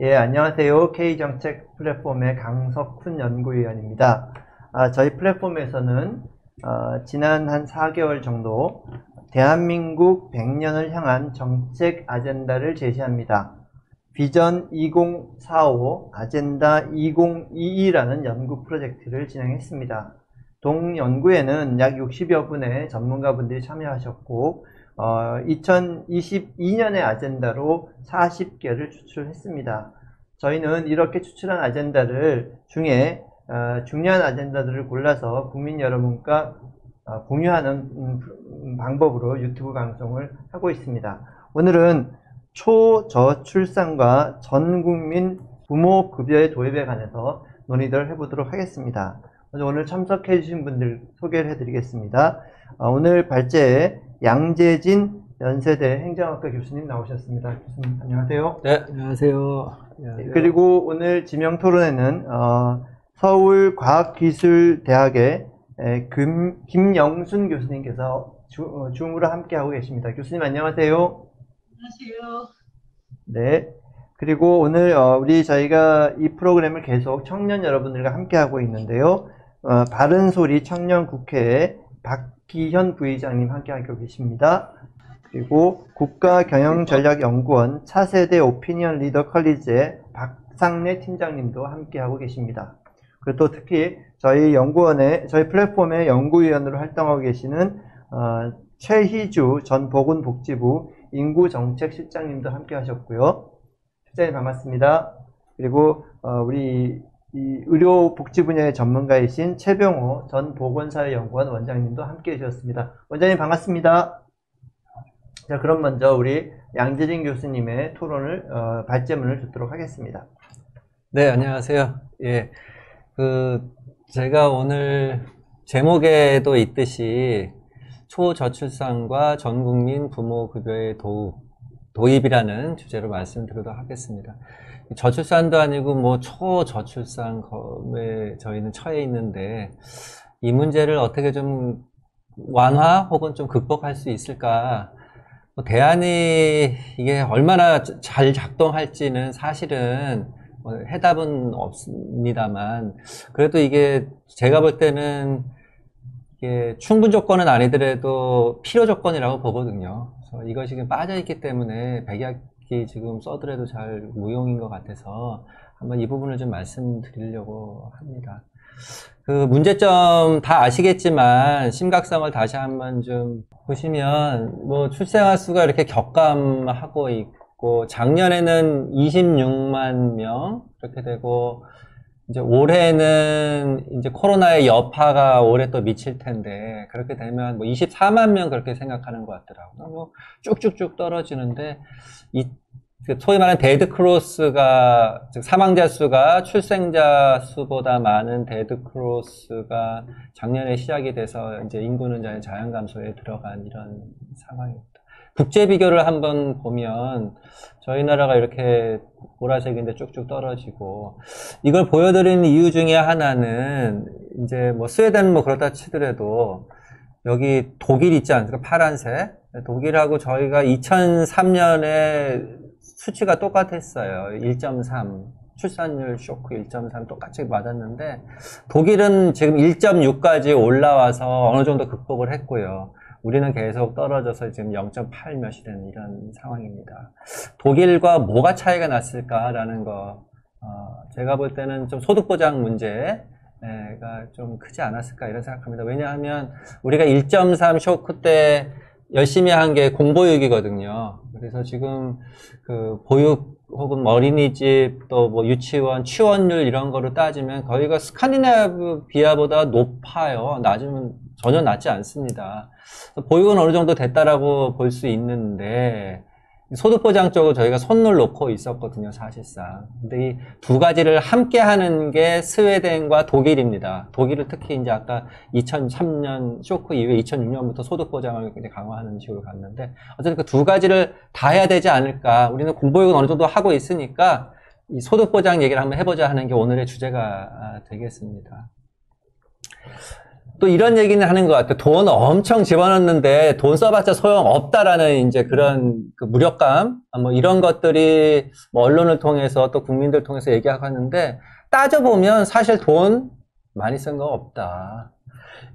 예, 안녕하세요. K정책 플랫폼의 강석훈 연구위원입니다. 저희 플랫폼에서는 지난 한 4개월 정도 대한민국 100년을 향한 정책 아젠다를 제시합니다. 비전 2045 아젠다 2022라는 연구 프로젝트를 진행했습니다. 동연구에는 약 60여 분의 전문가분들이 참여하셨고 2022년의 아젠다로 40개를 추출했습니다. 저희는 이렇게 추출한 아젠다를 중에 중요한 아젠다들을 골라서 국민 여러분과 공유하는 방법으로 유튜브 방송을 하고 있습니다. 오늘은 초저출산과 전국민 부모급여의 도입에 관해서 논의를 해보도록 하겠습니다. 오늘 참석해 주신 분들 소개를 해드리겠습니다. 오늘 발제에 양재진 연세대 행정학과 교수님 나오셨습니다. 교수님 안녕하세요. 네, 안녕하세요. 안녕하세요. 그리고 오늘 지명 토론에는 서울과학기술대학의 김영순 교수님께서 줌으로 함께하고 계십니다. 교수님 안녕하세요. 안녕하세요. 네. 그리고 오늘 저희가 이 프로그램을 계속 청년 여러분들과 함께하고 있는데요. 바른소리 청년국회의 박기현 부의장님 함께하고 계십니다. 그리고 국가경영전략연구원 차세대 오피니언 리더 컬리지의 박상래 팀장님도 함께하고 계십니다. 그리고 또 특히 저희 플랫폼의 연구위원으로 활동하고 계시는 최희주 전 보건복지부 인구정책실장님도 함께하셨고요. 실장님 반갑습니다. 그리고 우리 의료복지 분야의 전문가이신 최병호 전 보건사회연구원 원장님도 함께해 주셨습니다. 원장님 반갑습니다. 자, 그럼 먼저 우리 양재진 교수님의 토론을 발제문을 듣도록 하겠습니다. 네, 안녕하세요. 예, 제가 오늘 제목에도 있듯이 초저출산과 전국민 부모급여의 도입이라는 주제로 말씀드리도록 하겠습니다. 저출산도 아니고 뭐 초저출산에 저희는 처해 있는데 이 문제를 어떻게 좀 완화 혹은 좀 극복할 수 있을까? 대안이 이게 얼마나 잘 작동할지는 사실은 해답은 없습니다만 그래도 이게 제가 볼 때는 이게 충분 조건은 아니더라도 필요 조건이라고 보거든요. 그래서 이것이 지금 빠져있기 때문에 백약기 지금 써더라도 잘 무용인 것 같아서 한번 이 부분을 좀 말씀드리려고 합니다. 문제점 다 아시겠지만 심각성을 다시 한번 좀 보시면 뭐 출생아 수가 이렇게 격감하고 있고 작년에는 26만 명 이렇게 되고 이제 올해는 이제 코로나의 여파가 올해 또 미칠 텐데 그렇게 되면 뭐 24만 명 그렇게 생각하는 것 같더라고요. 뭐 쭉쭉쭉 떨어지는데 소위 말하는 데드크로스가 즉 사망자 수가 출생자 수보다 많은 데드크로스가 작년에 시작이 돼서 이제 인구는 자연 감소에 들어간 이런 상황입니다. 국제 비교를 한번 보면 저희 나라가 이렇게 보라색인데 쭉쭉 떨어지고 이걸 보여드리는 이유 중에 하나는 이제 뭐 스웨덴은 뭐 그렇다 치더라도 여기 독일 있지 않습니까? 파란색. 독일하고 저희가 2003년에 수치가 똑같았어요. 1.3. 출산율 쇼크 1.3 똑같이 맞았는데 독일은 지금 1.6까지 올라와서 어느 정도 극복을 했고요. 우리는 계속 떨어져서 지금 0.8 몇이 되는 이런 상황입니다. 독일과 뭐가 차이가 났을까라는 거, 제가 볼 때는 좀 소득보장 문제가 좀 크지 않았을까 이런 생각합니다. 왜냐하면 우리가 1.3 쇼크 때 열심히 한 게 공보육이거든요. 그래서 지금 보육 혹은 어린이집 또 뭐 유치원, 취원율 이런 거로 따지면 거기가 스칸디나비아보다 높아요. 낮으면 전혀 낮지 않습니다. 보육은 어느 정도 됐다라고 볼 수 있는데 소득보장 쪽으로 저희가 손을 놓고 있었거든요, 사실상. 근데 이 두 가지를 함께 하는 게 스웨덴과 독일입니다. 독일은 특히 이제 아까 2003년 쇼크 이후에 2006년부터 소득보장을 굉장히 강화하는 식으로 갔는데, 어쨌든 그 두 가지를 다 해야 되지 않을까. 우리는 공보육은 어느 정도 하고 있으니까 이 소득보장 얘기를 한번 해보자 하는 게 오늘의 주제가 되겠습니다. 또 이런 얘기는 하는 것 같아요. 돈 엄청 집어넣는데 돈 써봤자 소용없다라는 이제 그런 그 무력감, 뭐 이런 것들이 뭐 언론을 통해서 또 국민들 통해서 얘기하고 하는데 따져보면 사실 돈 많이 쓴 거 없다.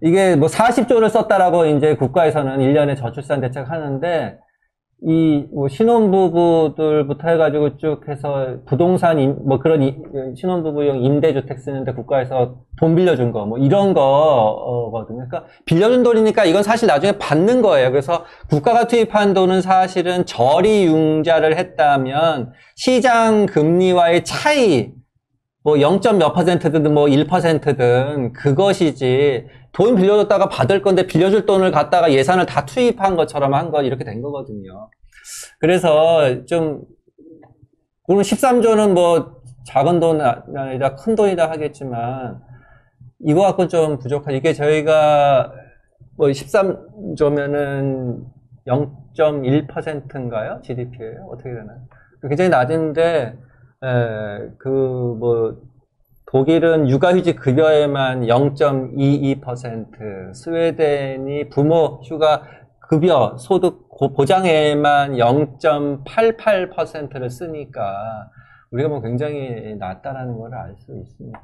이게 뭐 40조를 썼다라고 이제 국가에서는 1년에 저출산 대책 하는데 이 뭐 신혼부부들부터 해가지고 쭉 해서 부동산 뭐 그런 신혼부부용 임대주택 쓰는데 국가에서 돈 빌려준 거 뭐 이런 거거든요. 그러니까 빌려준 돈이니까 이건 사실 나중에 받는 거예요. 그래서 국가가 투입한 돈은 사실은 저리융자를 했다면 시장 금리와의 차이 뭐 0. 몇 퍼센트든 뭐 1%든 그것이지 돈 빌려줬다가 받을 건데 빌려줄 돈을 갖다가 예산을 다 투입한 것처럼 한 거 이렇게 된 거거든요. 그래서 좀 물론 13조는 뭐 작은 돈 아니다 큰 돈이다 하겠지만 이거 갖고 좀 부족한 이게 저희가 뭐 13조면은 0.1%인가요? GDP예요? 어떻게 되나요? 굉장히 낮은데 그 뭐 독일은 육아휴직 급여에만 0.22%, 스웨덴이 부모 휴가 급여 소득 보장에만 0.88%를 쓰니까 우리가 뭐 굉장히 낮다라는 걸 알 수 있습니다.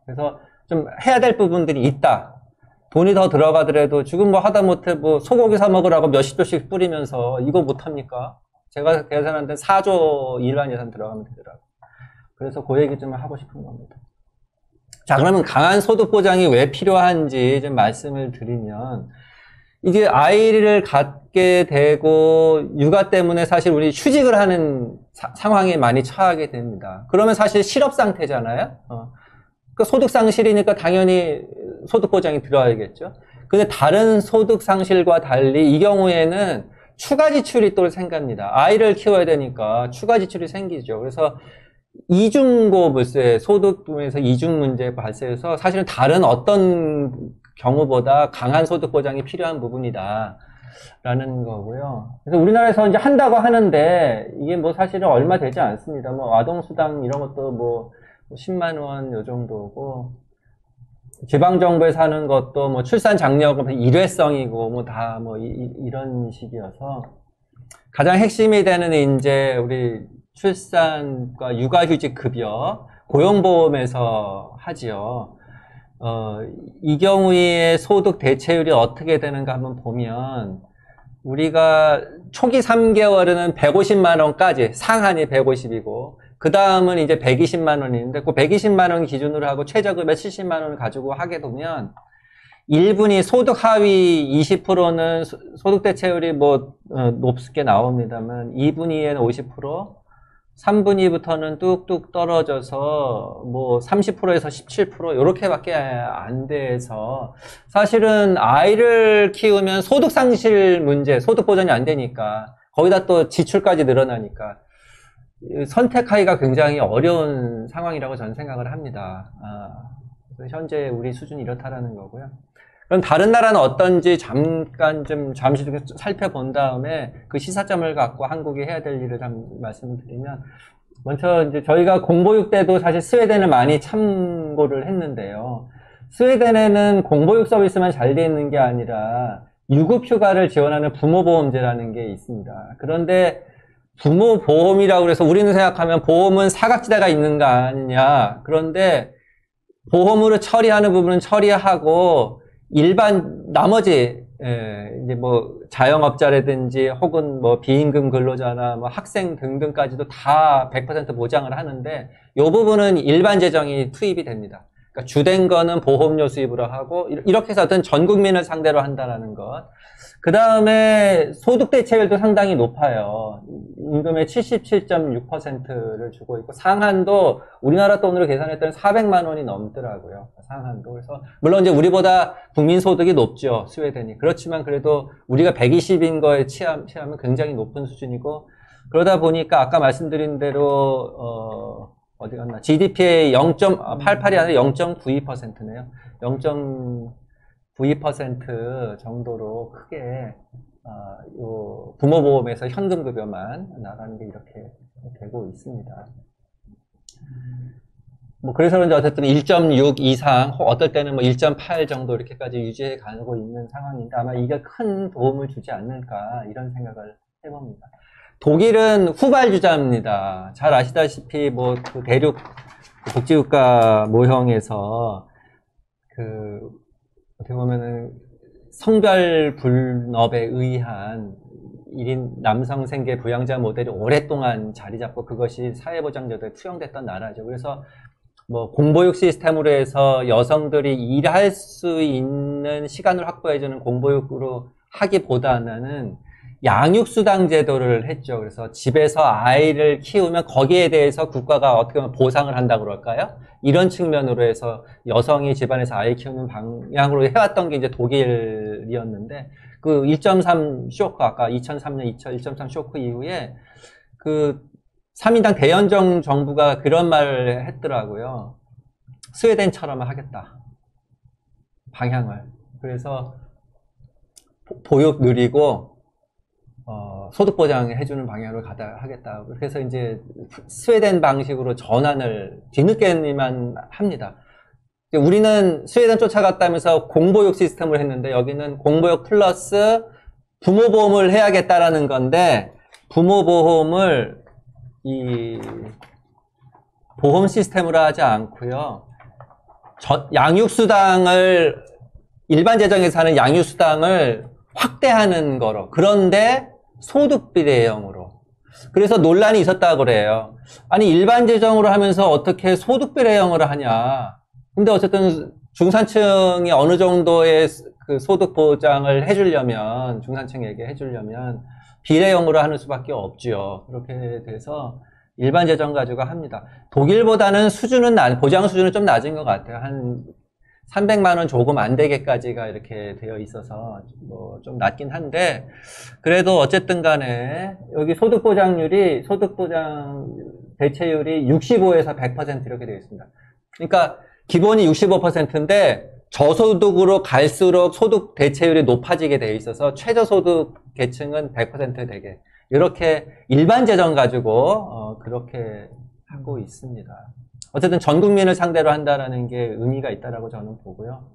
그래서 좀 해야 될 부분들이 있다. 돈이 더 들어가더라도 지금 뭐 하다못해 뭐 소고기 사 먹으라고 몇십 조씩 뿌리면서 이거 못합니까? 제가 계산한 데는 4조 일반 예산 들어가면 되더라고요. 그래서 그 얘기 좀 하고 싶은 겁니다. 자, 그러면 강한 소득 보장이 왜 필요한지 좀 말씀을 드리면, 이게 아이를 갖게 되고, 육아 때문에 사실 우리 휴직을 하는 상황에 많이 처하게 됩니다. 그러면 사실 실업 상태잖아요? 그 소득 상실이니까 당연히 소득 보장이 들어야겠죠? 근데 다른 소득 상실과 달리 이 경우에는 추가 지출이 또 생깁니다. 아이를 키워야 되니까 추가 지출이 생기죠. 그래서 이중고물세 소득 부분에서 이중 문제 발생해서 사실은 다른 어떤 경우보다 강한 소득 보장이 필요한 부분이다 라는 거고요. 그래서 우리나라에서 이제 한다고 하는데 이게 뭐 사실은 얼마 되지 않습니다. 뭐 아동수당 이런 것도 뭐 10만 원 요 정도고 지방정부에서 하는 것도 뭐 출산 장려금 일회성이고 뭐 다 뭐 이런 식이어서 가장 핵심이 되는 이제 우리 출산과 육아휴직 급여, 고용보험에서 하지요. 이 경우에 소득 대체율이 어떻게 되는가 한번 보면, 우리가 초기 3개월에는 150만원까지, 상한이 150이고, 그 다음은 이제 120만원인데, 그 120만원 기준으로 하고 최저급여 70만원을 가지고 하게 되면, 1분이 소득 하위 20%는 소득 대체율이 뭐, 높게 나옵니다만, 2분위에는 50%, 3분위부터는 뚝뚝 떨어져서 뭐 30%에서 17% 이렇게밖에 안 돼서 사실은 아이를 키우면 소득 상실 문제, 소득 보전이 안 되니까 거기다 또 지출까지 늘어나니까 선택하기가 굉장히 어려운 상황이라고 저는 생각을 합니다. 그래서 현재 우리 수준이 이렇다라는 거고요. 그럼 다른 나라는 어떤지 잠시 좀 살펴본 다음에 그 시사점을 갖고 한국이 해야 될 일을 말씀을 드리면, 먼저 이제 저희가 공보육 때도 사실 스웨덴을 많이 참고를 했는데요. 스웨덴에는 공보육 서비스만 잘 돼 있는 게 아니라 유급휴가를 지원하는 부모보험제라는 게 있습니다. 그런데 부모보험이라고 해서 우리는 생각하면 보험은 사각지대가 있는 거 아니냐. 그런데 보험으로 처리하는 부분은 처리하고 나머지, 이제 뭐, 자영업자라든지 혹은 뭐, 비임금 근로자나 뭐, 학생 등등까지도 다 100% 보장을 하는데, 이 부분은 일반 재정이 투입이 됩니다. 그러니까 주된 거는 보험료 수입으로 하고, 이렇게 해서 어떤 전 국민을 상대로 한다는 것. 그 다음에 소득 대체율도 상당히 높아요. 임금의 77.6%를 주고 있고, 상한도 우리나라 돈으로 계산했더니 400만 원이 넘더라고요. 상한도. 그래서 물론 이제 우리보다 국민 소득이 높죠. 스웨덴이. 그렇지만 그래도 우리가 120인 거에 취하면 굉장히 높은 수준이고, 그러다 보니까 아까 말씀드린 대로 어디 갔나? GDP의 0.88이 아니라 0.92%네요. 0.92% 정도로 크게 요 부모보험에서 현금급여만 나가는 게 이렇게 되고 있습니다. 뭐 그래서 그런지 어쨌든 1.6 이상, 어떨 때는 뭐 1.8 정도 이렇게까지 유지해 가고 있는 상황인데 아마 이게 큰 도움을 주지 않을까 이런 생각을 해봅니다. 독일은 후발주자입니다. 잘 아시다시피 뭐 그 대륙 복지국가 모형에서 그 어떻게 보면은 성별 분업에 의한 1인 남성 생계 부양자 모델이 오랫동안 자리 잡고 그것이 사회보장제도에 투영됐던 나라죠. 그래서 뭐 공보육 시스템으로 해서 여성들이 일할 수 있는 시간을 확보해주는 공보육으로 하기보다는 양육수당 제도를 했죠. 그래서 집에서 아이를 키우면 거기에 대해서 국가가 어떻게 보면 보상을 한다고 그럴까요? 이런 측면으로 해서 여성이 집안에서 아이 키우는 방향으로 해왔던 게 이제 독일이었는데 그 1.3 쇼크, 아까 2003년 1.3 쇼크 이후에 그 3인당 대연정 정부가 그런 말을 했더라고요. 스웨덴처럼 하겠다. 방향을. 그래서 보육 느리고 소득 보장 해주는 방향으로 하겠다. 그래서 이제 스웨덴 방식으로 전환을 뒤늦게만 합니다. 우리는 스웨덴 쫓아갔다면서 공보육 시스템을 했는데 여기는 공보육 플러스 부모보험을 해야겠다라는 건데 부모보험을 이 보험 시스템으로 하지 않고요. 양육수당을 일반 재정에서 하는 양육수당을 확대하는 거로. 그런데 소득 비례형으로. 그래서 논란이 있었다고 그래요. 아니 일반 재정으로 하면서 어떻게 소득 비례형으로 하냐. 근데 어쨌든 중산층이 어느 정도의 그 소득 보장을 해주려면 중산층에게 해주려면 비례형으로 하는 수밖에 없죠. 그렇게 돼서 일반 재정 가지고 합니다. 독일보다는 보장 수준은 좀 낮은 것 같아요. 한 300만 원 조금 안 되게까지가 이렇게 되어 있어서 뭐 좀 낮긴 한데 그래도 어쨌든 간에 여기 소득보장 대체율이 65에서 100% 이렇게 되어 있습니다. 그러니까 기본이 65%인데 저소득으로 갈수록 소득 대체율이 높아지게 되어 있어서 최저소득 계층은 100% 되게 이렇게 일반 재정 가지고 그렇게 하고 있습니다. 어쨌든 전 국민을 상대로 한다라는 게 의미가 있다라고 저는 보고요.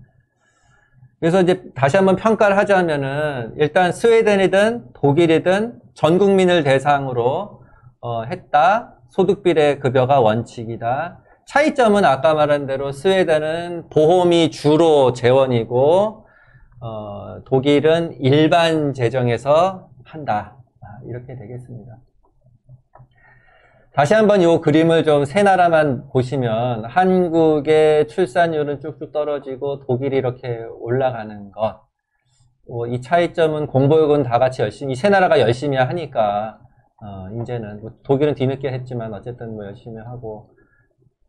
그래서 이제 다시 한번 평가를 하자면은 일단 스웨덴이든 독일이든 전 국민을 대상으로 했다. 소득비례 급여가 원칙이다. 차이점은 아까 말한 대로 스웨덴은 보험이 주로 재원이고 독일은 일반 재정에서 한다. 이렇게 되겠습니다. 다시 한번 이 그림을 좀 세 나라만 보시면 한국의 출산율은 쭉쭉 떨어지고 독일이 이렇게 올라가는 것. 이 차이점은 공보육은 다 같이 열심히 이 세 나라가 열심히 하니까 이제는 뭐 독일은 뒤늦게 했지만 어쨌든 뭐 열심히 하고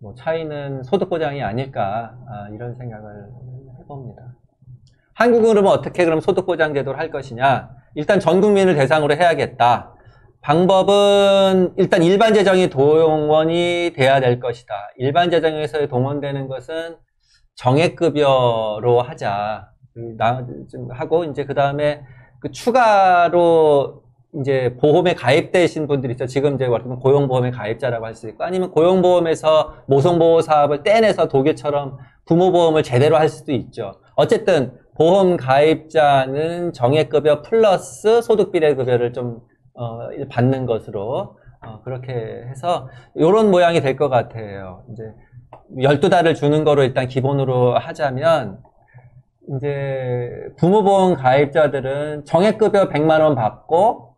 뭐 차이는 소득 보장이 아닐까 이런 생각을 해봅니다. 한국은 그러면 어떻게 그럼 소득 보장 제도를 할 것이냐? 일단 전 국민을 대상으로 해야겠다. 방법은 일단 일반 재정이 동원이 돼야 될 것이다. 일반 재정에서 동원되는 것은 정액급여로 하자. 하고 이제 그 다음에 그 추가로 이제 보험에 가입되신 분들 있죠. 지금 이제 고용보험의 가입자라고 할 수 있고 아니면 고용보험에서 모성보호 사업을 떼내서 독일처럼 부모보험을 제대로 할 수도 있죠. 어쨌든 보험 가입자는 정액급여 플러스 소득비례급여를 좀 받는 것으로 그렇게 해서 이런 모양이 될 것 같아요. 이제 12달을 주는 거로 일단 기본으로 하자면 이제 부모보험 가입자들은 정액급여 100만 원 받고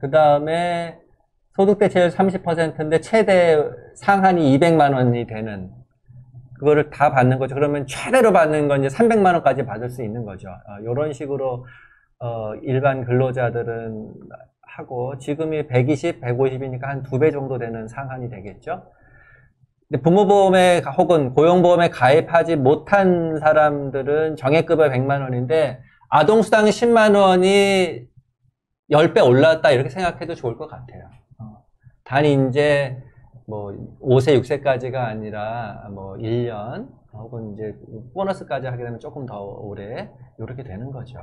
그 다음에 소득대체율 30%인데 최대 상한이 200만 원이 되는 그거를 다 받는 거죠. 그러면 최대로 받는 건 이제 300만 원까지 받을 수 있는 거죠. 이런 식으로 일반 근로자들은 하고 지금이 120, 150이니까 한 2배 정도 되는 상한이 되겠죠. 근데 부모보험에 혹은 고용보험에 가입하지 못한 사람들은 정액급여 100만 원인데 아동수당 10만 원이 10배 올랐다 이렇게 생각해도 좋을 것 같아요. 단 이제 뭐 5세, 6세까지가 아니라 뭐 1년 혹은 이제 보너스까지 하게 되면 조금 더 오래 이렇게 되는 거죠.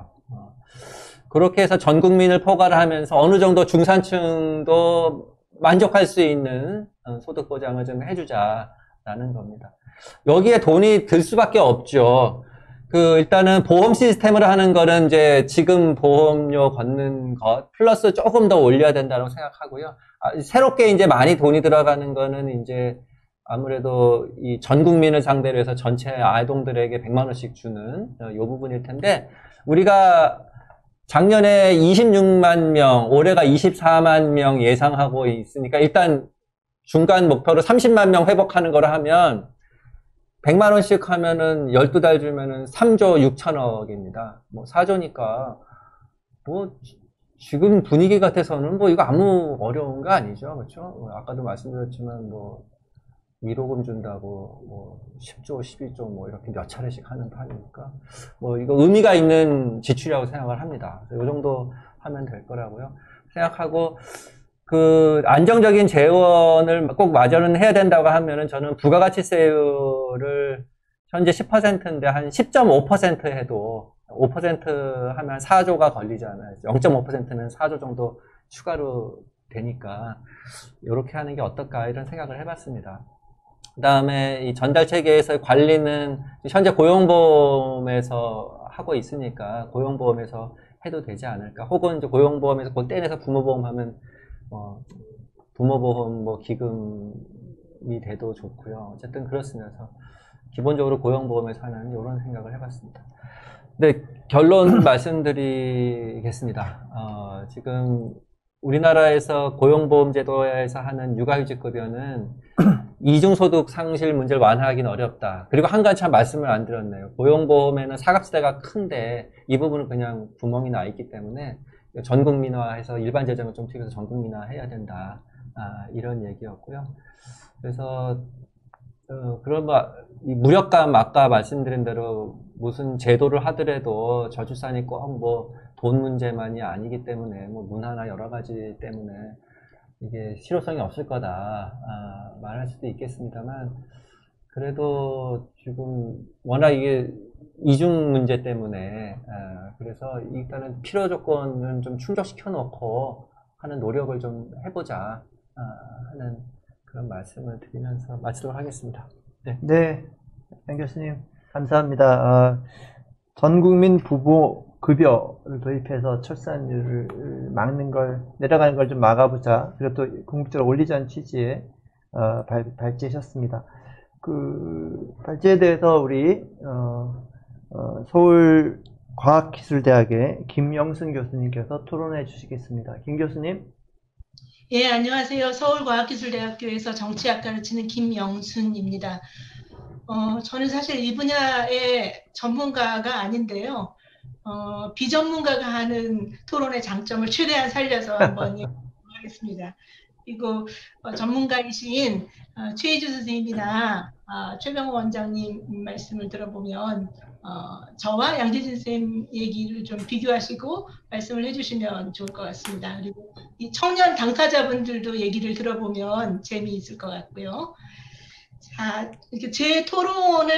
그렇게 해서 전 국민을 포괄을 하면서 어느 정도 중산층도 만족할 수 있는 소득 보장을 좀 해주자라는 겁니다. 여기에 돈이 들 수밖에 없죠. 일단은 보험 시스템으로 하는 거는 이제 지금 보험료 걷는 것, 플러스 조금 더 올려야 된다고 생각하고요. 새롭게 이제 많이 돈이 들어가는 거는 이제 아무래도 이 전 국민을 상대로 해서 전체 아동들에게 100만 원씩 주는 이 부분일 텐데, 우리가 작년에 26만 명, 올해가 24만 명 예상하고 있으니까 일단 중간 목표로 30만 명 회복하는 거를 하면 100만 원씩 하면은 12달 주면은 3조 6천억입니다. 뭐 4조니까 뭐 지금 분위기 같아서는 뭐 이거 아무 어려운 거 아니죠. 그렇죠? 아까도 말씀드렸지만 뭐 위로금 준다고 뭐 10조, 12조 뭐 이렇게 몇 차례씩 하는 판이니까 뭐 이거 의미가 있는 지출이라고 생각을 합니다. 이 정도 하면 될 거라고요. 생각하고 안정적인 재원을 꼭 마련은 해야 된다고 하면은 저는 부가가치세율을 현재 10%인데 한 10.5% 해도 5% 하면 4조가 걸리잖아요. 0.5%는 4조 정도 추가로 되니까 이렇게 하는 게 어떨까 이런 생각을 해봤습니다. 그 다음에 이 전달 체계에서의 관리는 현재 고용보험에서 하고 있으니까 고용보험에서 해도 되지 않을까. 혹은 이제 고용보험에서 그 떼내서 부모보험 하면 부모보험 뭐 기금이 돼도 좋고요. 어쨌든 그렇습니다. 기본적으로 고용보험에서 하는 이런 생각을 해봤습니다. 네, 결론 말씀드리겠습니다. 지금 우리나라에서 고용보험제도에서 하는 육아휴직급여는 이중소득 상실 문제를 완화하기는 어렵다. 그리고 한 가지 참 말씀을 안 드렸네요. 고용보험에는 사각지대가 큰데 이 부분은 그냥 구멍이 나 있기 때문에 전국민화해서 일반 재정을 좀 튀겨서 전국민화해야 된다. 이런 얘기였고요. 그래서 그런 이 무력감 아까 말씀드린 대로 무슨 제도를 하더라도 저출산이 꼭 뭐 돈 문제만이 아니기 때문에 뭐 문화나 여러 가지 때문에 이게 실효성이 없을 거다 말할 수도 있겠습니다만 그래도 지금 워낙 이게 이중 문제 때문에 그래서 일단은 필요 조건은 좀 충족시켜 놓고 하는 노력을 좀 해보자 하는 그런 말씀을 드리면서 마치도록 하겠습니다. 네, 양 교수님 감사합니다. 전국민 부모 급여를 도입해서 출산율을 막는 걸 내려가는 걸 좀 막아보자. 그리고 또 궁극적으로 올리자는 취지의 발제하셨습니다. 발제에 대해서 우리 서울과학기술대학의 김영순 교수님께서 토론해 주시겠습니다. 김 교수님. 예, 안녕하세요. 서울과학기술대학교에서 정치학 가르치는 김영순입니다. 저는 사실 이 분야의 전문가가 아닌데요. 비전문가가 하는 토론의 장점을 최대한 살려서 한번 하겠습니다. 그리고 전문가이신 최희주 선생님이나 최병호 원장님 말씀을 들어보면 저와 양재진 쌤 얘기를 좀 비교하시고 말씀을 해주시면 좋을 것 같습니다. 그리고 이 청년 당사자분들도 얘기를 들어보면 재미있을 것 같고요. 자, 이렇게 제 토론을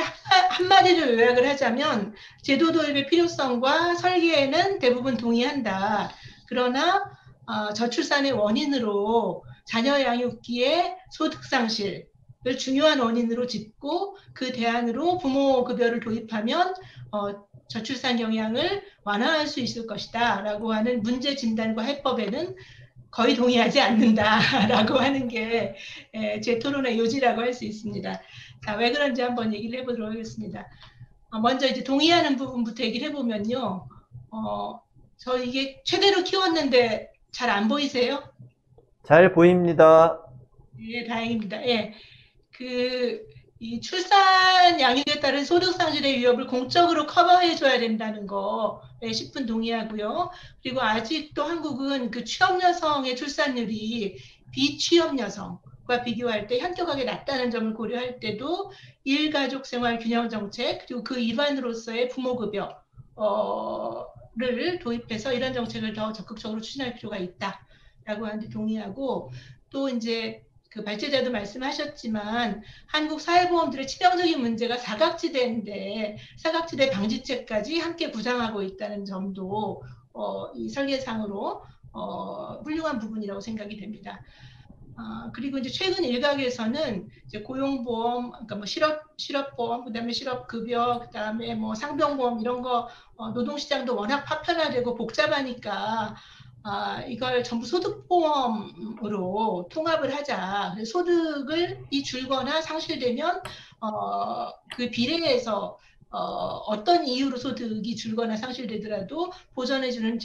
한마디로 요약을 하자면 제도 도입의 필요성과 설계에는 대부분 동의한다. 그러나 저출산의 원인으로 자녀 양육기의 소득상실을 중요한 원인으로 짚고 그 대안으로 부모급여를 도입하면 저출산 경향을 완화할 수 있을 것이다 라고 하는 문제 진단과 해법에는 거의 동의하지 않는다라고 하는 게 제 토론의 요지라고 할 수 있습니다. 자, 왜 그런지 한번 얘기를 해보도록 하겠습니다. 먼저 이제 동의하는 부분부터 얘기를 해보면요. 저 이게 최대로 키웠는데 잘 안 보이세요? 잘 보입니다. 네, 다행입니다. 예. 이 출산 양육에 따른 소득 상실의 위협을 공적으로 커버해줘야 된다는 거에 10분 동의하고요. 그리고 아직도 한국은 취업 여성의 출산율이 비취업 여성과 비교할 때 현격하게 낮다는 점을 고려할 때도 일가족 생활 균형 정책 그리고 그 일환으로서의 부모급여를 도입해서 이런 정책을 더 적극적으로 추진할 필요가 있다라고 하는데 동의하고 또 이제 발제자도 말씀하셨지만 한국 사회보험들의 치명적인 문제가 사각지대인데 사각지대 방지책까지 함께 구상하고 있다는 점도 이 설계상으로 훌륭한 부분이라고 생각이 됩니다. 그리고 이제 최근 일각에서는 이제 고용보험, 그러니까 뭐 실업보험, 그다음에 실업급여, 그다음에 뭐 상병보험 이런 거 노동시장도 워낙 파편화되고 복잡하니까 이걸 전부 소득보험으로 통합을 하자. 소득이 줄거나 상실되면 그 비례해서 어떤 이유로 소득이 줄거나 상실되더라도 보전해주는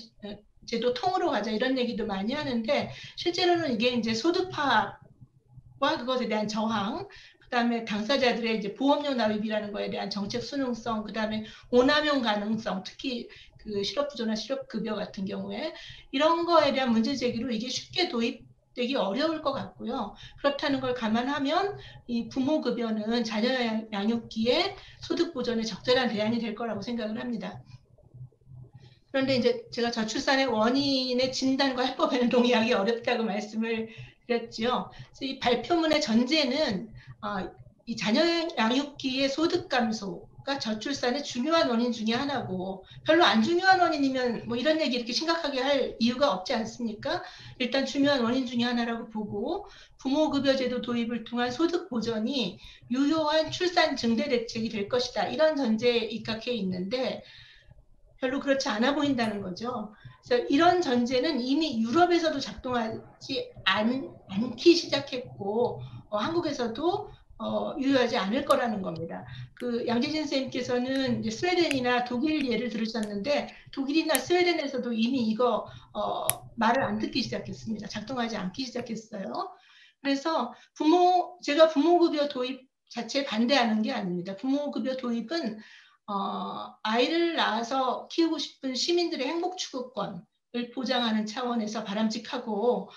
제도 통으로 가자 이런 얘기도 많이 하는데 실제로는 이게 이제 소득 파악과 그것에 대한 저항, 그다음에 당사자들의 이제 보험료 납입이라는 거에 대한 정책 수능성, 그다음에 오남용 가능성, 특히 그 실업부조나 실업급여 같은 경우에 이런 거에 대한 문제 제기로 이게 쉽게 도입되기 어려울 것 같고요. 그렇다는 걸 감안하면 이 부모급여는 자녀 양육기에 소득 보전에 적절한 대안이 될 거라고 생각을 합니다. 그런데 이제 제가 저출산의 원인의 진단과 해법에는 동의하기 어렵다고 말씀을 드렸죠. 그래서 이 발표문의 전제는 이 자녀 양육기의 소득 감소가 저출산의 중요한 원인 중에 하나고 별로 안 중요한 원인이면 뭐 이런 얘기 이렇게 심각하게 할 이유가 없지 않습니까? 일단 중요한 원인 중에 하나라고 보고 부모급여제도 도입을 통한 소득 보전이 유효한 출산 증대 대책이 될 것이다. 이런 전제에 입각해 있는데 별로 그렇지 않아 보인다는 거죠. 그래서 이런 전제는 이미 유럽에서도 작동하지 않기 시작했고 한국에서도 유효하지 않을 거라는 겁니다. 그 양재진 선생님께서는 이제 스웨덴이나 독일 예를 들으셨는데 독일이나 스웨덴에서도 이미 이거 말을 안 듣기 시작했습니다. 작동하지 않기 시작했어요. 그래서 제가 부모급여 도입 자체에 반대하는 게 아닙니다. 부모급여 도입은 아이를 낳아서 키우고 싶은 시민들의 행복 추구권을 보장하는 차원에서 바람직하고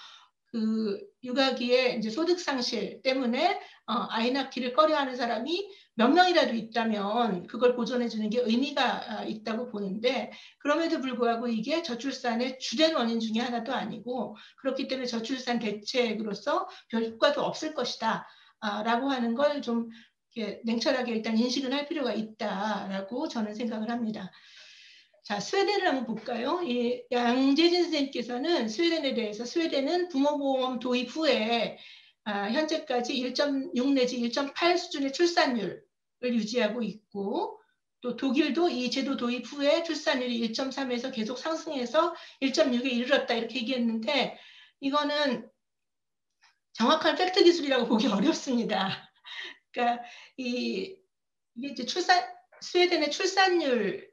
그 육아기에 이제 소득 상실 때문에 아이 낳기를 꺼려하는 사람이 몇 명이라도 있다면 그걸 보존해 주는 게 의미가 있다고 보는데 그럼에도 불구하고 이게 저출산의 주된 원인 중에 하나도 아니고 그렇기 때문에 저출산 대책으로서 별 효과도 없을 것이다 라고 하는 걸 좀 냉철하게 일단 인식은 할 필요가 있다라고 저는 생각을 합니다. 자, 스웨덴을 한번 볼까요? 이 양재진 선생님께서는 스웨덴에 대해서 스웨덴은 부모보험 도입 후에 현재까지 1.6 내지 1.8 수준의 출산율을 유지하고 있고 또 독일도 이 제도 도입 후에 출산율이 1.3에서 계속 상승해서 1.6에 이르렀다 이렇게 얘기했는데 이거는 정확한 팩트 기술이라고 보기 어렵습니다. 그러니까 이게 이제 스웨덴의 출산율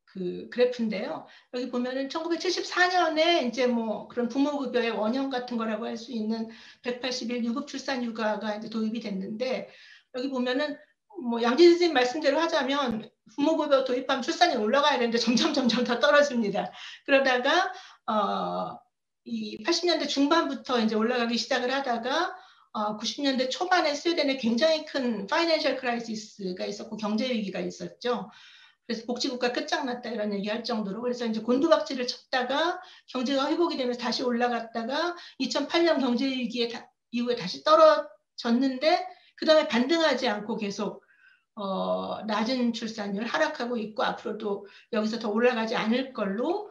그 그래프인데요. 여기 보면은 1974년에 이제 뭐 그런 부모급여의 원형 같은 거라고 할 수 있는 180일 유급 출산 휴가가 이제 도입이 됐는데 여기 보면은 뭐 양지 선생님 말씀대로 하자면 부모급여 도입하면 출산이 올라가야 되는데 점점 더 떨어집니다. 그러다가 이 80년대 중반부터 이제 올라가기 시작을 하다가 90년대 초반에 스웨덴에 굉장히 큰 파이낸셜 크라이시스가 있었고 경제 위기가 있었죠. 그래서 복지국가 끝장났다 이런 얘기할 정도로 그래서 이제 곤두박질을 쳤다가 경제가 회복이 되면서 다시 올라갔다가 2008년 경제 위기 이후에 다시 떨어졌는데 그 다음에 반등하지 않고 계속 낮은 출산율 하락하고 있고 앞으로도 여기서 더 올라가지 않을 걸로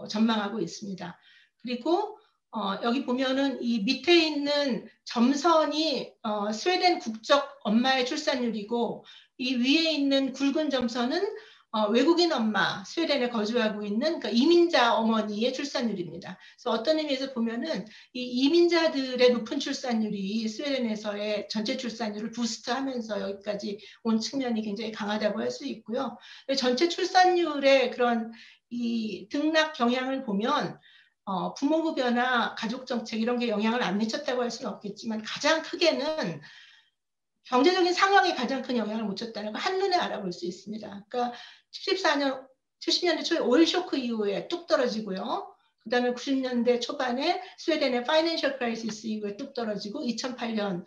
전망하고 있습니다. 그리고 여기 보면은 이 밑에 있는 점선이 스웨덴 국적 엄마의 출산율이고 이 위에 있는 굵은 점선은 외국인 엄마, 스웨덴에 거주하고 있는 그러니까 이민자 어머니의 출산율입니다. 그래서 어떤 의미에서 보면은 이 이민자들의 높은 출산율이 스웨덴에서의 전체 출산율을 부스트하면서 여기까지 온 측면이 굉장히 강하다고 할 수 있고요. 전체 출산율의 그런 이 등락 경향을 보면 부모급여나 가족정책 이런 게 영향을 안 미쳤다고 할 수는 없겠지만 가장 크게는 경제적인 상황에 가장 큰 영향을 미쳤다는 걸 한눈에 알아볼 수 있습니다. 그러니까 70년대 초에 오일 쇼크 이후에 뚝 떨어지고요. 그 다음에 90년대 초반에 스웨덴의 파이낸셜 크라이시스 이후에 뚝 떨어지고 2008년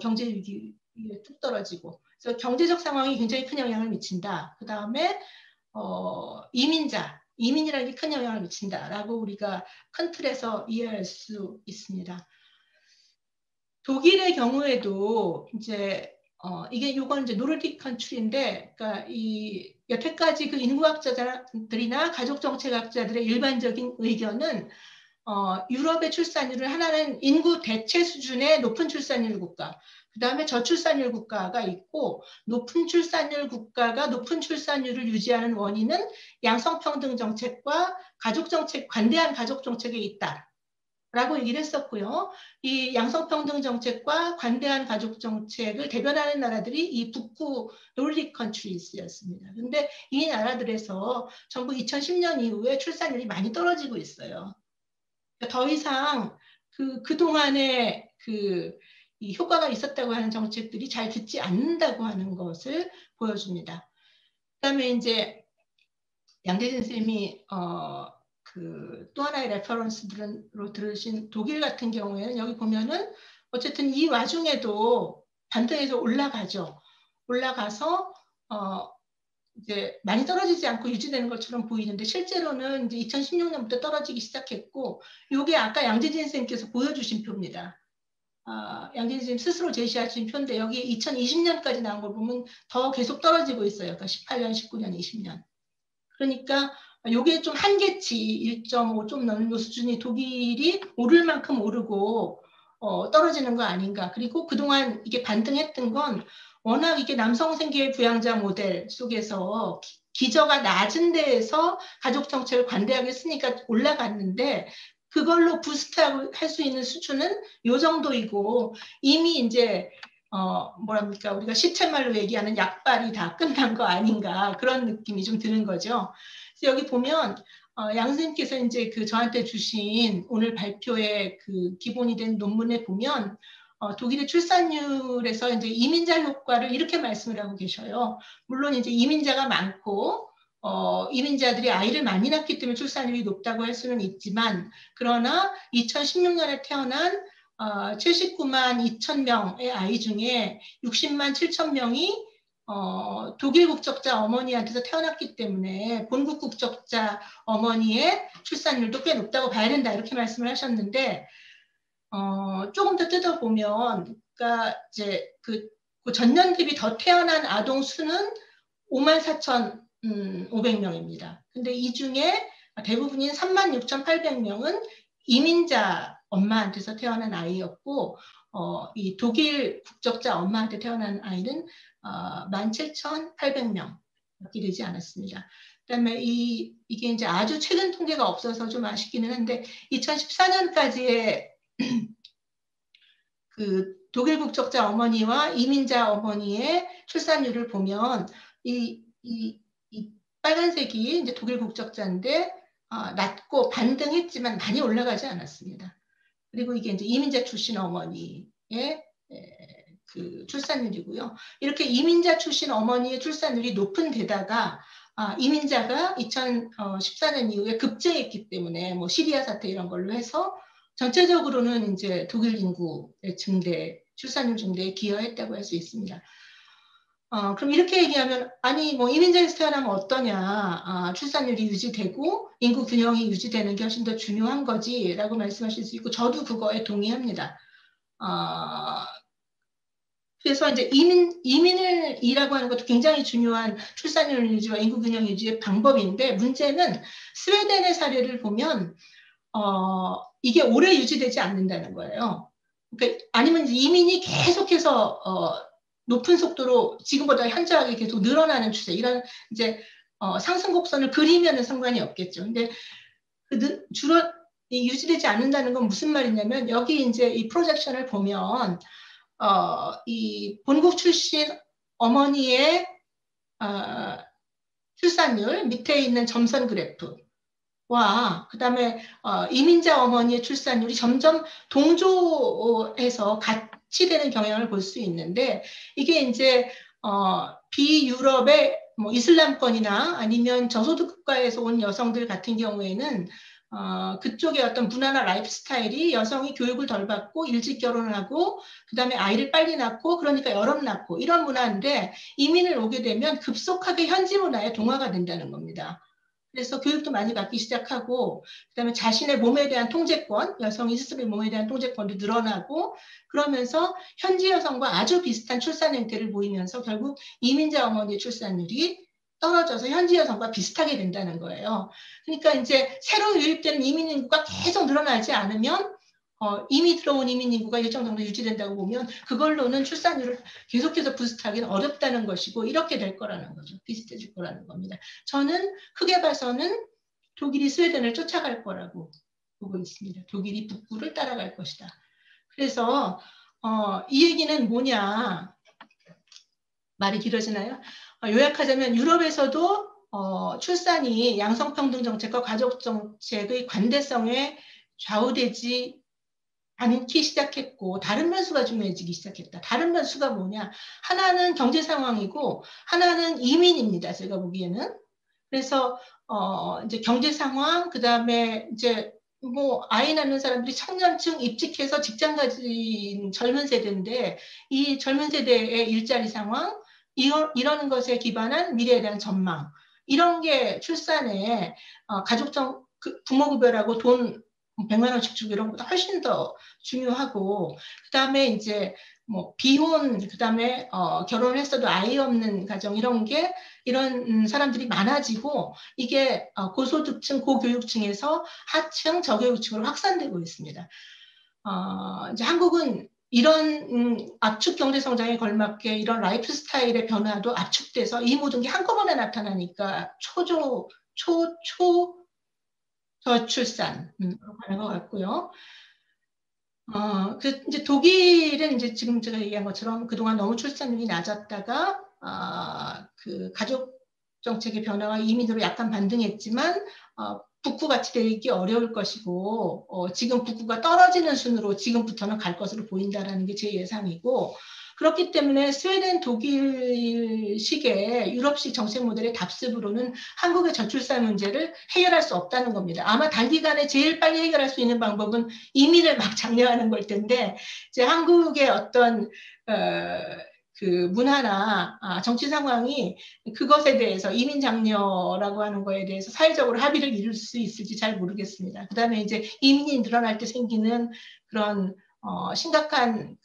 경제 위기에 뚝 떨어지고 그래서 경제적 상황이 굉장히 큰 영향을 미친다. 그 다음에 이민이라는 게 큰 영향을 미친다라고 우리가 큰 틀에서 이해할 수 있습니다. 독일의 경우에도 이제 이게 요건 이제 노르딕 컨트리인데, 그러니까 이 여태까지 그 인구학자들이나 가족정책학자들의 일반적인 의견은 유럽의 출산율은 하나는 인구 대체 수준의 높은 출산율 국가, 그 다음에 저출산율 국가가 있고, 높은 출산율 국가가 높은 출산율을 유지하는 원인은 양성평등 정책과 가족 정책, 관대한 가족 정책에 있다. 라고 얘기를 했었고요. 이 양성평등 정책과 관대한 가족 정책을 대변하는 나라들이 이 북부 노르딕 컨트리즈였습니다. 근데 이 나라들에서 전부 2010년 이후에 출산율이 많이 떨어지고 있어요. 그러니까 더 이상 그동안에 이 효과가 있었다고 하는 정책들이 잘 듣지 않는다고 하는 것을 보여줍니다. 그다음에 이제 양재진 쌤이 또 하나의 레퍼런스로 들으신 독일 같은 경우에는 여기 보면은 어쨌든 이 와중에도 반등해서 올라가죠. 올라가서 이제 많이 떨어지지 않고 유지되는 것처럼 보이는데 실제로는 이제 2016년부터 떨어지기 시작했고, 이게 아까 양재진 쌤께서 보여주신 표입니다. 양재진 쌤 스스로 제시하신 표인데 여기 2020년까지 나온 걸 보면 더 계속 떨어지고 있어요. 그러니까 18년, 19년, 20년. 그러니까 요게 좀 한계치 1.5 좀 넘는 수준이 독일이 오를 만큼 오르고 떨어지는 거 아닌가. 그리고 그동안 이게 반등했던 건 워낙 이게 남성 생계 부양자 모델 속에서 기저가 낮은 데에서 가족 정책을 관대하게 쓰니까 올라갔는데, 그걸로 부스트할 수 있는 수준은 요 정도이고, 이미 이제 뭐랍니까, 우리가 시체말로 얘기하는 약발이 다 끝난 거 아닌가, 그런 느낌이 좀 드는 거죠. 그래서 여기 보면 양 선생님께서 이제 저한테 주신 오늘 발표의 기본이 된 논문에 보면 독일의 출산율에서 이제 이민자 효과를 이렇게 말씀을 하고 계셔요. 물론 이제 이민자가 많고 이민자들이 아이를 많이 낳기 때문에 출산율이 높다고 할 수는 있지만, 그러나 2016년에 태어난 79만 2천 명의 아이 중에 60만 7천 명이 독일 국적자 어머니한테서 태어났기 때문에 본국 국적자 어머니의 출산율도 꽤 높다고 봐야 된다, 이렇게 말씀을 하셨는데, 조금 더 뜯어보면, 그러니까 이제 그 전년 대비 더 태어난 아동 수는 5만 4,500명입니다. 근데 이 중에 대부분인 3만 6,800명은 이민자 엄마한테서 태어난 아이였고, 이 독일 국적자 엄마한테 태어난 아이는 17,800명밖에 되지 않았습니다. 그다음에 이게 이제 아주 최근 통계가 없어서 좀 아쉽기는 한데, 2014년까지의 독일 국적자 어머니와 이민자 어머니의 출산율을 보면 이 빨간색이 이제 독일 국적자인데 낮고 반등했지만 많이 올라가지 않았습니다. 그리고 이게 이제 이민자 출신 어머니의 출산율이고요. 이렇게 이민자 출신 어머니의 출산율이 높은 데다가 이민자가 2014년 이후에 급증했기 때문에 뭐 시리아 사태 이런 걸로 해서 전체적으로는 이제 독일 인구의 증대, 출산율 증대에 기여했다고 할 수 있습니다. 그럼 이렇게 얘기하면, 아니 뭐 이민자에서 태어나면 어떠냐, 출산율이 유지되고 인구 균형이 유지되는 게 훨씬 더 중요한 거지라고 말씀하실 수 있고, 저도 그거에 동의합니다. 그래서 이제 이민이라고 하는 것도 굉장히 중요한 출산율 유지와 인구 균형 유지의 방법인데, 문제는 스웨덴의 사례를 보면 이게 오래 유지되지 않는다는 거예요. 그러니까 아니면 이민이 계속해서 높은 속도로 지금보다 현저하게 계속 늘어나는 추세, 이런 이제 상승 곡선을 그리면은 상관이 없겠죠. 근데 주로 유지되지 않는다는 건 무슨 말이냐면, 여기 이제 이 프로젝션을 보면 이 본국 출신 어머니의 출산율 밑에 있는 점선 그래프와 그다음에 이민자 어머니의 출산율이 점점 동조해서 같이 되는 경향을 볼 수 있는데, 이게 이제 비유럽의 뭐 이슬람권이나 아니면 저소득 국가에서 온 여성들 같은 경우에는 그쪽의 어떤 문화나 라이프 스타일이 여성이 교육을 덜 받고 일찍 결혼을 하고 그다음에 아이를 빨리 낳고 그러니까 여러 낳고 이런 문화인데, 이민을 오게 되면 급속하게 현지 문화에 동화가 된다는 겁니다. 그래서 교육도 많이 받기 시작하고, 그다음에 자신의 몸에 대한 통제권, 여성이 스스로의 몸에 대한 통제권도 늘어나고, 그러면서 현지 여성과 아주 비슷한 출산 행태를 보이면서 결국 이민자 어머니의 출산율이 떨어져서 현지 여성과 비슷하게 된다는 거예요. 그러니까 이제 새로 유입되는 이민 인구가 계속 늘어나지 않으면 이미 들어온 이민 인구가 일정 정도 유지된다고 보면 그걸로는 출산율을 계속해서 부스트하기는 어렵다는 것이고 이렇게 될 거라는 거죠. 비슷해질 거라는 겁니다. 저는 크게 봐서는 독일이 스웨덴을 쫓아갈 거라고 보고 있습니다. 독일이 북부를 따라갈 것이다. 그래서 이 얘기는 뭐냐, 말이 길어지나요? 요약하자면 유럽에서도 출산이 양성평등 정책과 가족 정책의 관대성에 좌우되지 않기 시작했고 다른 변수가 중요해지기 시작했다. 다른 변수가 뭐냐? 하나는 경제 상황이고 하나는 이민입니다. 제가 보기에는. 그래서 이제 경제 상황, 그다음에 이제 뭐 아이 낳는 사람들이 청년층 입직해서 직장 가진 젊은 세대인데 이 젊은 세대의 일자리 상황, 이런 것에 기반한 미래에 대한 전망, 이런 게 출산에 부모급여라고 돈 100만 원씩 주고 이런 것보다 훨씬 더 중요하고, 그다음에 이제 뭐 비혼, 그다음에 결혼을 했어도 아이 없는 가정, 이런 사람들이 많아지고 이게 고소득층, 고교육층에서 하층, 저교육층으로 확산되고 있습니다. 이제 한국은 이런 압축 경제 성장에 걸맞게 이런 라이프 스타일의 변화도 압축돼서 이 모든 게 한꺼번에 나타나니까 저출산으로 가는 것 같고요. 이제 독일은 이제 지금 제가 얘기한 것처럼 그동안 너무 출산율이 낮았다가 그 가족 정책의 변화와 이민으로 약간 반등했지만 북구같이 되기 어려울 것이고 지금 북구가 떨어지는 순으로 지금부터는 갈 것으로 보인다라는 게 제 예상이고, 그렇기 때문에 스웨덴, 독일식의 유럽식 정책 모델의 답습으로는 한국의 저출산 문제를 해결할 수 없다는 겁니다. 아마 단기간에 제일 빨리 해결할 수 있는 방법은 이민을 막 장려하는 걸 텐데, 이제 한국의 어떤 그 문화나 정치 상황이 그것에 대해서, 이민 장려라고 하는 거에 대해서 사회적으로 합의를 이룰 수 있을지 잘 모르겠습니다. 그다음에 이제 이민이 늘어날 때 생기는 그런 심각한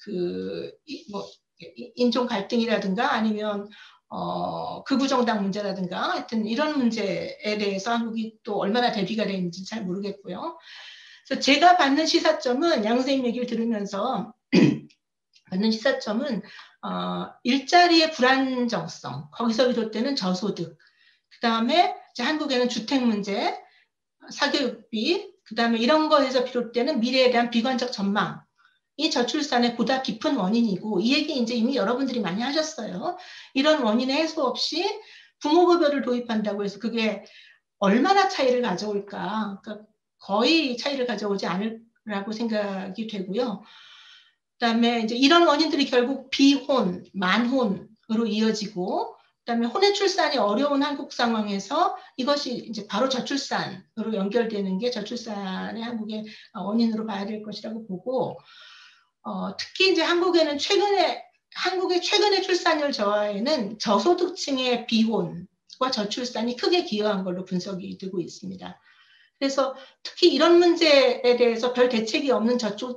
뭐 인종 갈등이라든가 아니면 극우 정당 문제라든가 하여튼 이런 문제에 대해서 한국이 또 얼마나 대비가 되는지 잘 모르겠고요. 그래서 제가 받는 시사점은, 양 선생님 얘기를 들으면서 받는 시사점은 일자리의 불안정성, 거기서 비롯되는 저소득, 그 다음에 한국에는 주택 문제, 사교육비, 그 다음에 이런 거에서 비롯되는 미래에 대한 비관적 전망, 이 저출산의 보다 깊은 원인이고, 이 얘기 이제 이미 여러분들이 많이 하셨어요. 이런 원인의 해소 없이 부모급여를 도입한다고 해서 그게 얼마나 차이를 가져올까? 그러니까 거의 차이를 가져오지 않으라고 생각이 되고요. 그다음에 이제 이런 원인들이 결국 비혼, 만혼으로 이어지고, 그다음에 혼외 출산이 어려운 한국 상황에서 이것이 이제 바로 저출산으로 연결되는 게 저출산의 한국의 원인으로 봐야 될 것이라고 보고, 특히 이제 한국의 최근의 출산율 저하에는 저소득층의 비혼과 저출산이 크게 기여한 걸로 분석이 되고 있습니다. 그래서 특히 이런 문제에 대해서 별 대책이 없는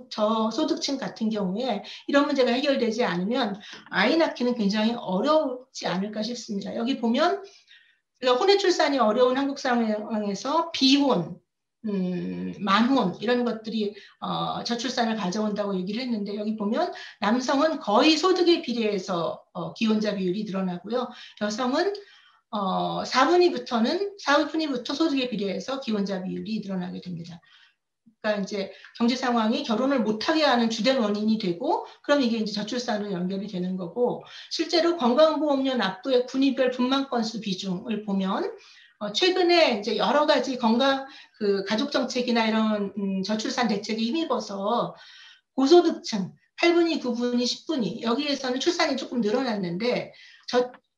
저소득층 같은 경우에 이런 문제가 해결되지 않으면 아이 낳기는 굉장히 어렵지 않을까 싶습니다. 여기 보면 혼외 출산이 어려운 한국 상황에서 비혼, 만혼 이런 것들이 저출산을 가져온다고 얘기를 했는데, 여기 보면 남성은 거의 소득에 비례해서 기혼자 비율이 늘어나고요. 여성은 4분위부터 소득에 비례해서 기혼자 비율이 늘어나게 됩니다. 그러니까 이제 경제 상황이 결혼을 못하게 하는 주된 원인이 되고, 그럼 이게 이제 저출산으로 연결이 되는 거고, 실제로 건강보험료 납부액 분위별 분만 건수 비중을 보면 최근에 이제 여러 가지 가족 정책이나 이런 저출산 대책에 힘입어서 고소득층 8분위, 9분위, 10분위 여기에서는 출산이 조금 늘어났는데,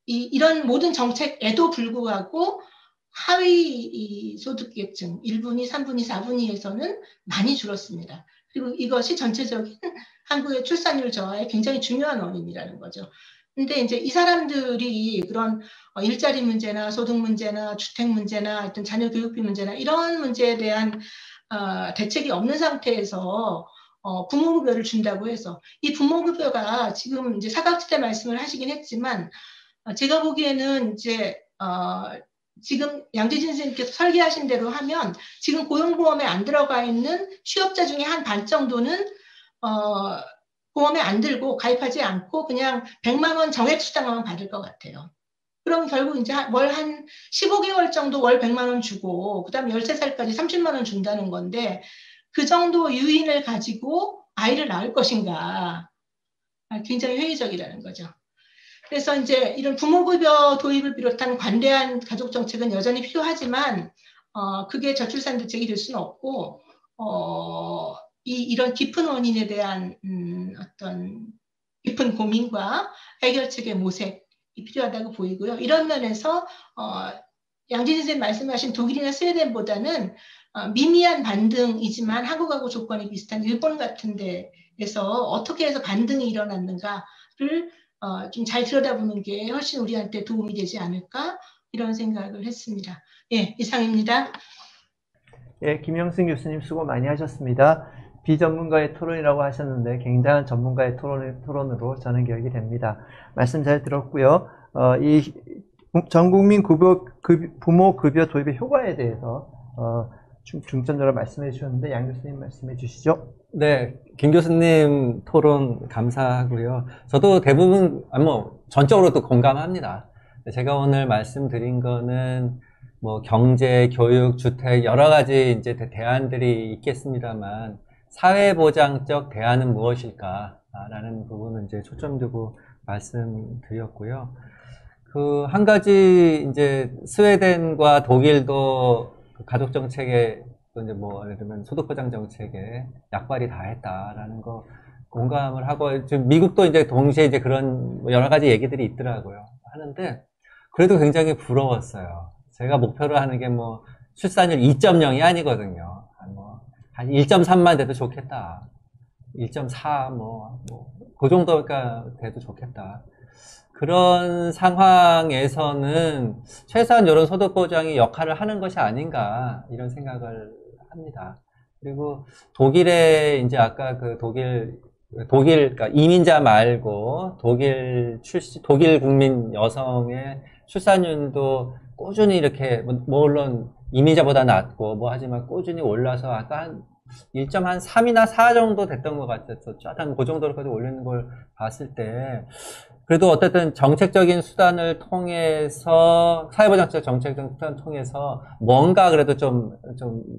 이런 모든 정책에도 불구하고 하위 소득계층 1분위, 3분위, 4분위에서는 많이 줄었습니다. 그리고 이것이 전체적인 한국의 출산율 저하에 굉장히 중요한 원인이라는 거죠. 근데 이제 이 사람들이 그런 일자리 문제나 소득 문제나 주택 문제나 어떤 자녀 교육비 문제나 이런 문제에 대한 대책이 없는 상태에서 부모급여를 준다고 해서, 이 부모급여가 지금 이제 사각지대 말씀을 하시긴 했지만 제가 보기에는 이제 지금 양재진 선생님께서 설계하신 대로 하면 지금 고용보험에 안 들어가 있는 취업자 중에 한 반 정도는 보험에 안 들고 가입하지 않고 그냥 100만 원 정액수당만 받을 것 같아요. 그럼 결국 이제 월 한 15개월 정도 월 100만 원 주고 그다음 13살까지 30만 원 준다는 건데 그 정도 유인을 가지고 아이를 낳을 것인가 굉장히 회의적이라는 거죠. 그래서 이제 이런 부모급여 도입을 비롯한 관대한 가족 정책은 여전히 필요하지만 그게 저출산 대책이 될 수는 없고 이런 깊은 원인에 대한 어떤 깊은 고민과 해결책의 모색이 필요하다고 보이고요. 이런 면에서 양진희 선생님 말씀하신 독일이나 스웨덴보다는 미미한 반등이지만 한국하고 조건이 비슷한 일본 같은 데에서 어떻게 해서 반등이 일어났는가를 좀 잘 들여다보는 게 훨씬 우리한테 도움이 되지 않을까 이런 생각을 했습니다. 예, 이상입니다. 예, 김영승 교수님 수고 많이 하셨습니다. 비전문가의 토론이라고 하셨는데 굉장한 전문가의 토론으로 저는 기억이 됩니다. 말씀 잘 들었고요. 이 전국민 부모 급여 도입의 효과에 대해서 중점적으로 말씀해 주셨는데 양 교수님 말씀해 주시죠. 네, 김 교수님 토론 감사하고요. 저도 대부분, 전적으로 또 공감합니다. 제가 오늘 말씀드린 거는 뭐 경제, 교육, 주택 여러 가지 이제 대안들이 있겠습니다만 사회보장적 대안은 무엇일까라는 부분을 이제 초점 두고 말씀드렸고요. 그 한 가지 이제 스웨덴과 독일도 가족 정책에 또 이제 뭐 예를 들면 소득보장 정책에 약발이 다 했다라는 거 공감을 하고 지금 미국도 이제 동시에 이제 그런 여러 가지 얘기들이 있더라고요. 하는데 그래도 굉장히 부러웠어요. 제가 목표로 하는 게 뭐 출산율 2.0이 아니거든요. 한 1.3만 돼도 좋겠다. 1.4 그 정도가 돼도 좋겠다. 그런 상황에서는 최소한 이런 소득 보장이 역할을 하는 것이 아닌가 이런 생각을 합니다. 그리고 독일에 이제 아까 그 독일 그러니까 이민자 말고 독일 국민 여성의 출산율도 꾸준히 이렇게 물론 이민자보다 낮고 하지만 꾸준히 올라서 아까 한 1.3이나 4 정도 됐던 것 같았었죠. 한 그 정도로까지 올리는 걸 봤을 때 그래도 어쨌든 정책적인 수단을 통해서 사회보장적 정책적인 수단을 통해서 뭔가 그래도 좀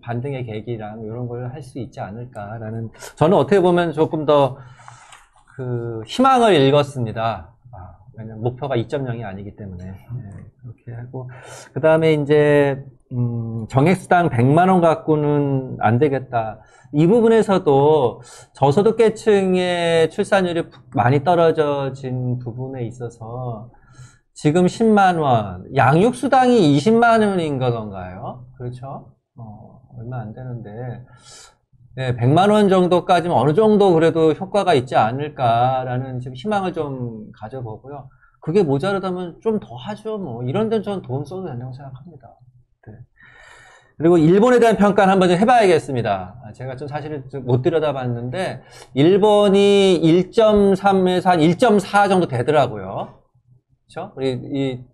반등의 계기랑 이런 걸 할 수 있지 않을까라는 저는 어떻게 보면 조금 더 그 희망을 읽었습니다. 왜냐면 목표가 2.0이 아니기 때문에 그렇게 하고 그 다음에 이제 정액수당 100만 원 갖고는 안 되겠다. 이 부분에서도 저소득계층의 출산율이 많이 떨어진 부분에 있어서 지금 10만 원, 양육수당이 20만 원인 거던가요? 그렇죠? 얼마 안 되는데, 네, 100만 원 정도까지는 어느 정도 그래도 효과가 있지 않을까라는 지금 희망을 좀 가져보고요. 그게 모자르다면 좀 더 하죠. 이런 데는 저는 돈 써도 된다고 생각합니다. 네. 그리고 일본에 대한 평가는 한번 좀 해봐야겠습니다. 제가 좀 사실은 못 들여다봤는데 일본이 1.3에서 한 1.4 정도 되더라고요. 그렇죠? 우리 이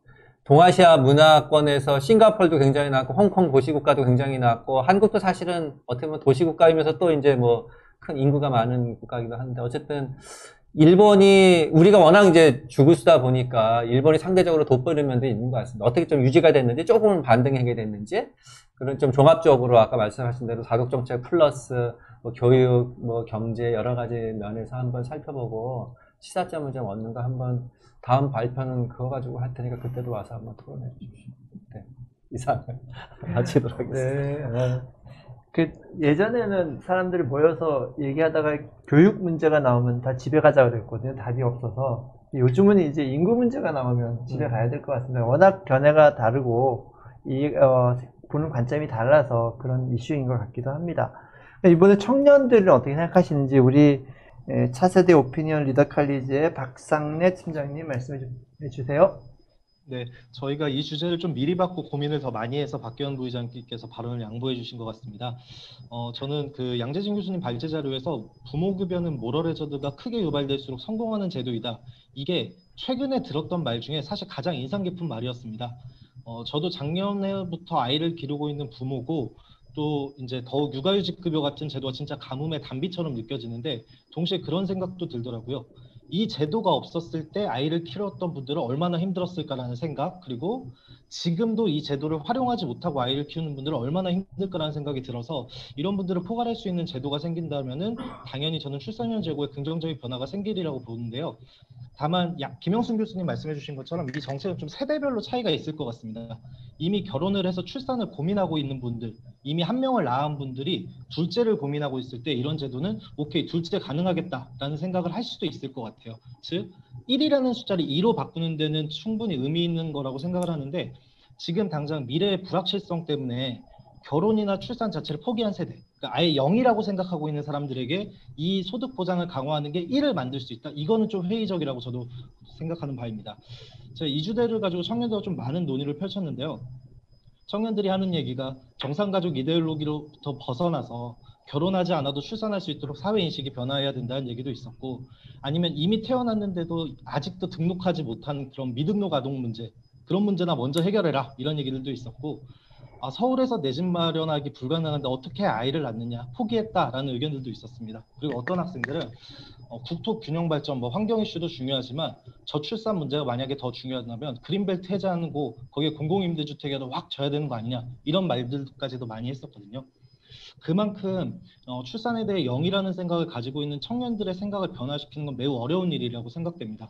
동아시아 문화권에서 싱가포르도 굉장히 낮고 홍콩 도시국가도 굉장히 낮고 한국도 사실은 어떻게 보면 도시국가이면서 또 이제 뭐 큰 인구가 많은 국가이기도 한데 어쨌든 일본이 우리가 워낙 이제 주구수다 보니까 일본이 상대적으로 돋보이는 면도 있는 것 같습니다. 어떻게 좀 유지가 됐는지 조금은 반등하게 됐는지 그런 좀 종합적으로 아까 말씀하신 대로 가족정책 플러스 뭐 교육, 뭐 경제 여러 가지 면에서 한번 살펴보고 시사점을 좀 얻는 거 한번 다음 발표는 그거 가지고 할 테니까 그때도 와서 한번 토론해 주십시오. 네, 이상을 마치도록 하겠습니다. 네. 예전에는 사람들이 모여서 얘기하다가 교육 문제가 나오면 다 집에 가자 그랬거든요. 답이 없어서. 요즘은 이제 인구 문제가 나오면 집에 가야 될 것 같습니다. 워낙 견해가 다르고, 보는 관점이 달라서 그런 이슈인 것 같기도 합니다. 이번에 청년들은 어떻게 생각하시는지 우리 차세대 오피니언 리더 칼리지의 박상래 팀장님 말씀해 주세요. 네, 저희가 이 주제를 좀 미리 받고 고민을 더 많이 해서 박기현 부의장님께서 발언을 양보해 주신 것 같습니다. 저는 그 양재진 교수님 발제 자료에서 부모급여는 모럴 해저드가 크게 유발될수록 성공하는 제도이다. 이게 최근에 들었던 말 중에 사실 가장 인상 깊은 말이었습니다. 저도 작년에부터 아이를 기르고 있는 부모고 또 이제 더욱 육아휴직급여 같은 제도가 진짜 가뭄의 단비처럼 느껴지는데 동시에 그런 생각도 들더라고요. 이 제도가 없었을 때 아이를 키웠던 분들은 얼마나 힘들었을까라는 생각, 그리고 지금도 이 제도를 활용하지 못하고 아이를 키우는 분들은 얼마나 힘들까라는 생각이 들어서 이런 분들을 포괄할 수 있는 제도가 생긴다면은 당연히 저는 출산율 제고에 긍정적인 변화가 생기리라고 보는데요. 다만 김영순 교수님 말씀해 주신 것처럼 이 정책은 좀 세대별로 차이가 있을 것 같습니다. 이미 결혼을 해서 출산을 고민하고 있는 분들, 이미 한 명을 낳은 분들이 둘째를 고민하고 있을 때 이런 제도는 오케이, 둘째 가능하겠다라는 생각을 할 수도 있을 것 같아요. 즉 1이라는 숫자를 2로 바꾸는 데는 충분히 의미 있는 거라고 생각을 하는데 지금 당장 미래의 불확실성 때문에 결혼이나 출산 자체를 포기한 세대, 그러니까 아예 0이라고 생각하고 있는 사람들에게 이 소득 보장을 강화하는 게 1을 만들 수 있다. 이거는 좀 회의적이라고 저도 생각하는 바입니다. 제가 이 주제를 가지고 청년들과 좀 많은 논의를 펼쳤는데요. 청년들이 하는 얘기가 정상가족 이데올로기로부터 벗어나서 결혼하지 않아도 출산할 수 있도록 사회인식이 변화해야 된다는 얘기도 있었고, 아니면 이미 태어났는데도 아직도 등록하지 못한 그런 미등록 아동 문제, 그런 문제나 먼저 해결해라, 이런 얘기들도 있었고, 서울에서 내 집 마련하기 불가능한데 어떻게 아이를 낳느냐, 포기했다라는 의견들도 있었습니다. 그리고 어떤 학생들은 국토 균형 발전, 환경 이슈도 중요하지만 저출산 문제가 만약에 더 중요하다면 그린벨트 해제하고 거기에 공공임대주택에도 확 져야 되는 거 아니냐, 이런 말들까지도 많이 했었거든요. 그만큼 출산에 대해 0이라는 생각을 가지고 있는 청년들의 생각을 변화시키는 건 매우 어려운 일이라고 생각됩니다.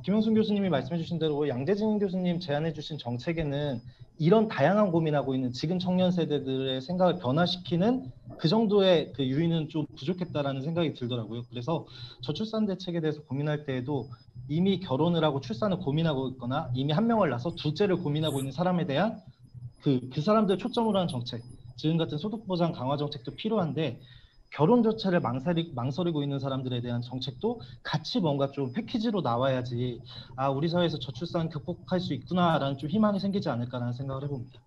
김영순 교수님이 말씀해 주신 대로 양재진 교수님 제안해 주신 정책에는 이런 다양한 고민하고 있는 지금 청년 세대들의 생각을 변화시키는 그 정도의 그 유인은 좀 부족했다라는 생각이 들더라고요. 그래서 저출산 대책에 대해서 고민할 때에도 이미 결혼을 하고 출산을 고민하고 있거나 이미 한 명을 낳아서 둘째를 고민하고 있는 사람에 대한 그 사람들 초점으로 한 정책, 지금 같은 소득보장 강화 정책도 필요한데 결혼 자체를 망설이고 있는 사람들에 대한 정책도 같이 뭔가 좀 패키지로 나와야지 우리 사회에서 저출산 극복할 수 있구나라는 좀 희망이 생기지 않을까라는 생각을 해봅니다.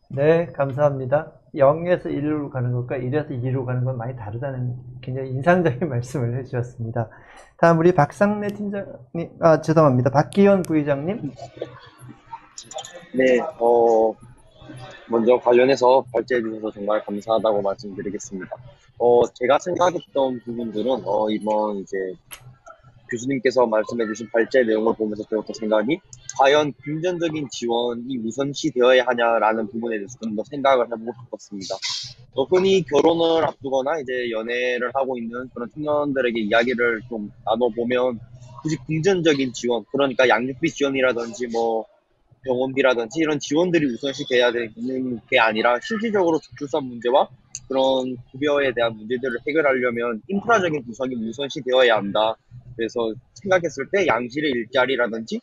네, 감사합니다. 0에서 1로 가는 것과 1에서 2로 가는 건 많이 다르다는 굉장히 인상적인 말씀을 해주셨습니다. 다음 우리 박상래 팀장님, 죄송합니다. 박기현 부의장님. 네, 먼저 관련해서 발제해 주셔서 정말 감사하다고 말씀드리겠습니다. 제가 생각했던 부분들은, 이번 이제 교수님께서 말씀해 주신 발제 내용을 보면서 들었던 생각이, 과연 금전적인 지원이 우선시 되어야 하냐라는 부분에 대해서 좀 더 생각을 해보고 싶었습니다. 흔히 결혼을 앞두거나 이제 연애를 하고 있는 그런 청년들에게 이야기를 좀 나눠보면, 굳이 금전적인 지원, 그러니까 양육비 지원이라든지 병원비라든지 이런 지원들이 우선시 돼야 되는 게 아니라 실질적으로 저출산 문제와 그런 급여에 대한 문제들을 해결하려면 인프라적인 구성이 우선시 되어야 한다. 그래서 생각했을 때 양질의 일자리라든지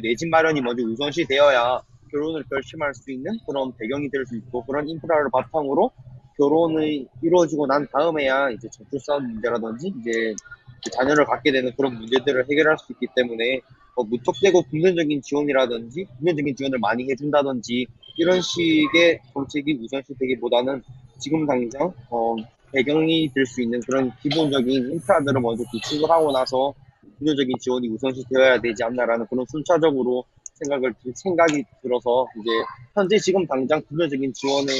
내 집 마련이 먼저 우선시 되어야 결혼을 결심할 수 있는 그런 배경이 될 수 있고, 그런 인프라를 바탕으로 결혼이 이루어지고 난 다음에야 이제 저출산 문제라든지 이제 자녀를 갖게 되는 그런 문제들을 해결할 수 있기 때문에 무턱대고 금전적인 지원이라든지 금전적인 지원을 많이 해준다든지 이런 식의 정책이 우선시 되기보다는 지금 당장 배경이 될 수 있는 그런 기본적인 인프라들을 먼저 구축을 하고 나서 금전적인 지원이 우선시 되어야 되지 않나라는 그런 순차적으로 생각이 들어서, 이제 현재 지금 당장 금전적인 지원에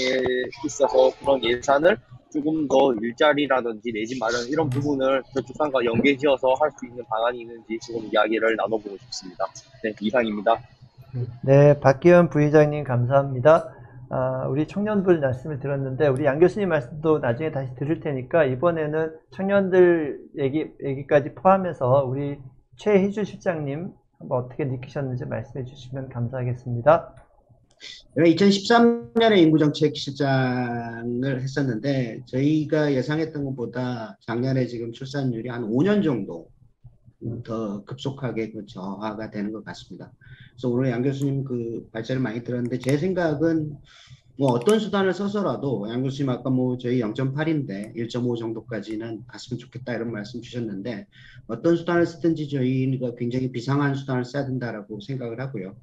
있어서 그런 예산을 조금 더 일자리라든지 내 집 마련 이런 부분을 저출산과 연계지어서 할 수 있는 방안이 있는지 지금 이야기를 나눠보고 싶습니다. 네, 이상입니다. 네, 박기현 부의장님 감사합니다. 우리 청년들 말씀을 들었는데 우리 양 교수님 말씀도 나중에 다시 들을 테니까 이번에는 청년들 얘기까지 포함해서 우리 최희주 실장님 한번 어떻게 느끼셨는지 말씀해 주시면 감사하겠습니다. 2013년에 인구정책 실장을 했었는데 저희가 예상했던 것보다 작년에 지금 출산율이 한 5년 정도 더 급속하게 저하가 되는 것 같습니다. 그래서 오늘 양 교수님 그 발제를 많이 들었는데 제 생각은 어떤 수단을 써서라도 양 교수님 아까 저희 0.8인데 1.5 정도까지는 갔으면 좋겠다 이런 말씀 주셨는데 어떤 수단을 쓰든지 저희가 굉장히 비상한 수단을 써야 된다라고 생각을 하고요.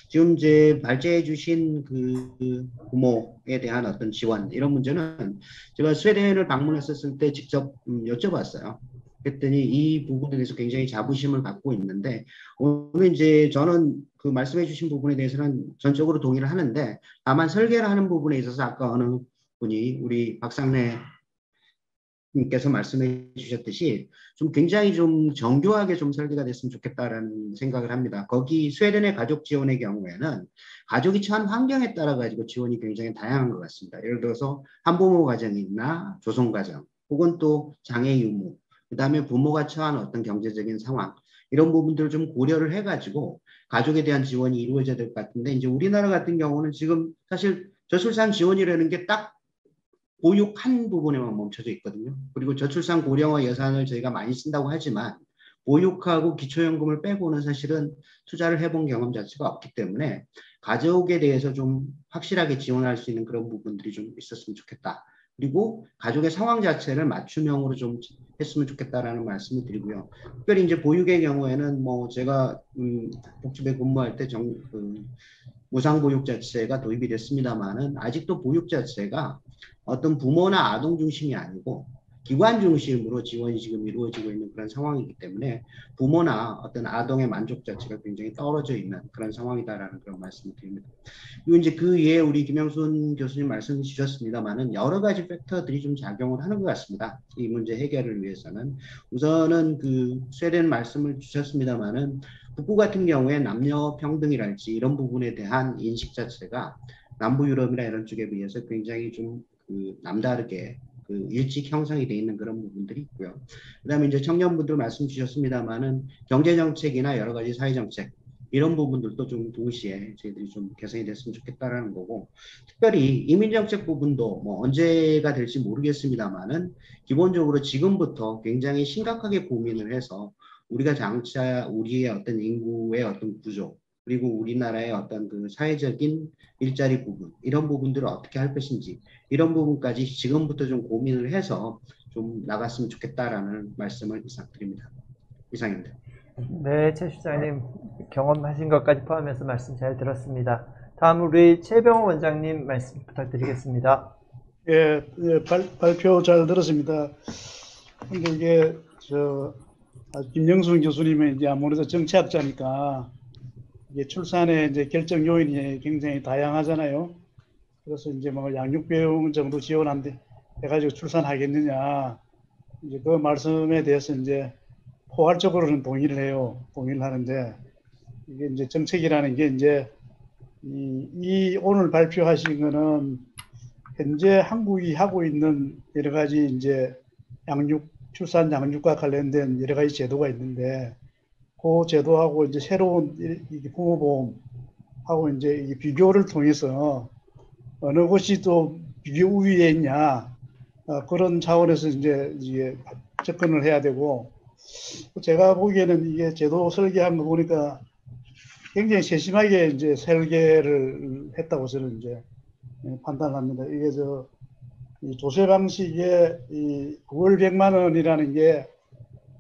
지금 이제 발제해 주신 그 부모에 대한 어떤 지원 이런 문제는 제가 스웨덴을 방문했었을 때 직접 여쭤봤어요. 그랬더니 이 부분에 대해서 굉장히 자부심을 갖고 있는데, 오늘 이제 저는 그 말씀해 주신 부분에 대해서는 전적으로 동의를 하는데, 다만 설계를 하는 부분에 있어서 아까 어느 분이 우리 박상래 님께서 말씀해 주셨듯이 좀 굉장히 좀 정교하게 좀 설계가 됐으면 좋겠다라는 생각을 합니다. 거기 스웨덴의 가족 지원의 경우에는 가족이 처한 환경에 따라 가지고 지원이 굉장히 다양한 것 같습니다. 예를 들어서 한부모 가정이나 조성 가정, 혹은 또 장애 유무, 그다음에 부모가 처한 어떤 경제적인 상황, 이런 부분들을 좀 고려를 해가지고 가족에 대한 지원이 이루어져야 될 것 같은데, 이제 우리나라 같은 경우는 지금 사실 저출산 지원이라는 게딱 보육한 부분에만 멈춰져 있거든요. 그리고 저출산 고령화 예산을 저희가 많이 쓴다고 하지만 보육하고 기초연금을 빼고는 사실은 투자를 해본 경험 자체가 없기 때문에 가족에 대해서 좀 확실하게 지원할 수 있는 그런 부분들이 좀 있었으면 좋겠다. 그리고 가족의 상황 자체를 맞춤형으로 좀 했으면 좋겠다라는 말씀을 드리고요. 특별히 이제 보육의 경우에는 뭐 제가 복지부에 근무할 때 무상보육 자체가 도입이 됐습니다만은 아직도 보육 자체가 어떤 부모나 아동 중심이 아니고 기관 중심으로 지원이 지금 이루어지고 있는 그런 상황이기 때문에 부모나 어떤 아동의 만족 자체가 굉장히 떨어져 있는 그런 상황이다라는 그런 말씀을 드립니다. 그리고 이제 그 위에 우리 김영순 교수님 말씀 주셨습니다만은 여러 가지 팩터들이 좀 작용을 하는 것 같습니다. 이 문제 해결을 위해서는 우선은 그 스웨덴 말씀을 주셨습니다만은 북부 같은 경우에 남녀 평등이랄지 이런 부분에 대한 인식 자체가 남부 유럽이나 이런 쪽에 비해서 굉장히 좀 남다르게 일찍 형성이 돼 있는 그런 부분들이 있고요. 그다음에 이제 청년분들 말씀 주셨습니다만은 경제 정책이나 여러 가지 사회 정책 이런 부분들도 좀 동시에 저희들이 좀 개선이 됐으면 좋겠다라는 거고, 특별히 이민 정책 부분도 뭐 언제가 될지 모르겠습니다만은 기본적으로 지금부터 굉장히 심각하게 고민을 해서 우리가 장차 우리의 어떤 인구의 어떤 구조, 그리고 우리나라의 어떤 그 사회적인 일자리 부분, 이런 부분들을 어떻게 할 것인지, 이런 부분까지 지금부터 좀 고민을 해서 좀 나갔으면 좋겠다라는 말씀을 이상드립니다. 이상입니다. 네, 최 실장님 경험하신 것까지 포함해서 말씀 잘 들었습니다. 다음 우리 최병호 원장님 말씀 부탁드리겠습니다. 예, 발표 잘 들었습니다. 근데 이게 김영순 교수님은 이제 아무래도 정치학자니까 이게 출산의 이제 결정 요인이 굉장히 다양하잖아요. 그래서 이제 뭐 양육비용 정도 지원한데 해가지고 출산하겠느냐, 이제 그 말씀에 대해서 이제 포괄적으로는 동의를 해요. 동의를 하는데, 이게 이제 정책이라는 게 이제 이 오늘 발표하신 거는 현재 한국이 하고 있는 여러 가지 이제 출산 양육과 관련된 여러 가지 제도가 있는데, 그 제도하고 이제 새로운 부모보험하고 이제 이 비교를 통해서 어느 곳이 또 비교 우위에 있냐, 그런 차원에서 이제 접근을 해야 되고, 제가 보기에는 이게 제도 설계한 거 보니까 굉장히 세심하게 이제 설계를 했다고 저는 이제 판단합니다. 이게 이 조세 방식의 이 9월 100만 원이라는 게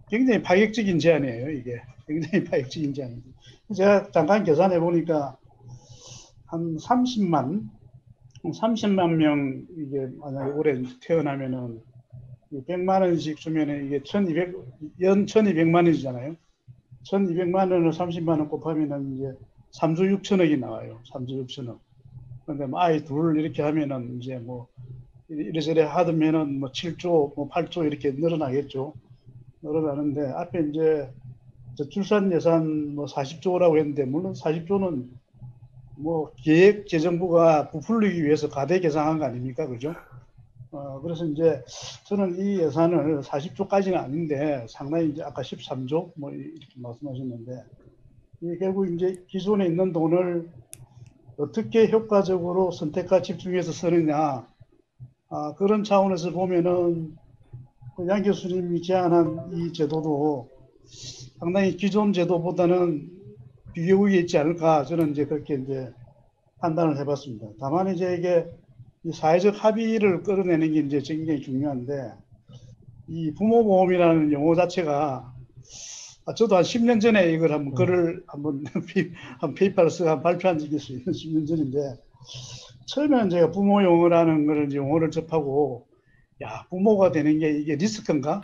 굉장히 파격적인 제안이에요. 이게 굉장히 파격적인 제안입니다. 제가 잠깐 계산해 보니까 한 30만 명 이게 만약에 올해 태어나면은 100만 원씩 주면은 이게 1200만 원이잖아요. 1200만 원을 30만 원 곱하면은 이제 3조 6천억이 나와요. 3조 6천억. 근데 뭐 아이 둘 이렇게 하면은 이제 뭐 이래저래 하면은 뭐 7조, 뭐 8조 이렇게 늘어나겠죠. 늘어나는데 앞에 이제 출산 예산 뭐 40조라고 했는데, 물론 40조는 뭐 기획재정부가 부풀리기 위해서 가대 계산한 거 아닙니까? 그죠? 그래서 이제 저는 이 예산을 40조까지는 아닌데 상당히 이제 아까 13조 뭐 이렇게 말씀하셨는데, 이게 결국 이제 기존에 있는 돈을 어떻게 효과적으로 선택과 집중해서 쓰느냐, 그런 차원에서 보면은 양 교수님이 제안한 이 제도도 상당히 기존 제도보다는 비교 위에 있지 않을까, 저는 이제 그렇게 이제 판단을 해봤습니다. 다만 이제 이게 이 사회적 합의를 끌어내는 게 이제 굉장히 중요한데, 이 부모보험이라는 용어 자체가 저도 한 10년 전에 이걸 한번 글을 한번 페이퍼를 쓰고 발표한 적이 있어요. 10년 전인데, 처음에는 제가 부모 용어라는 걸 용어를 접하고, 야, 부모가 되는 게 이게 리스크인가?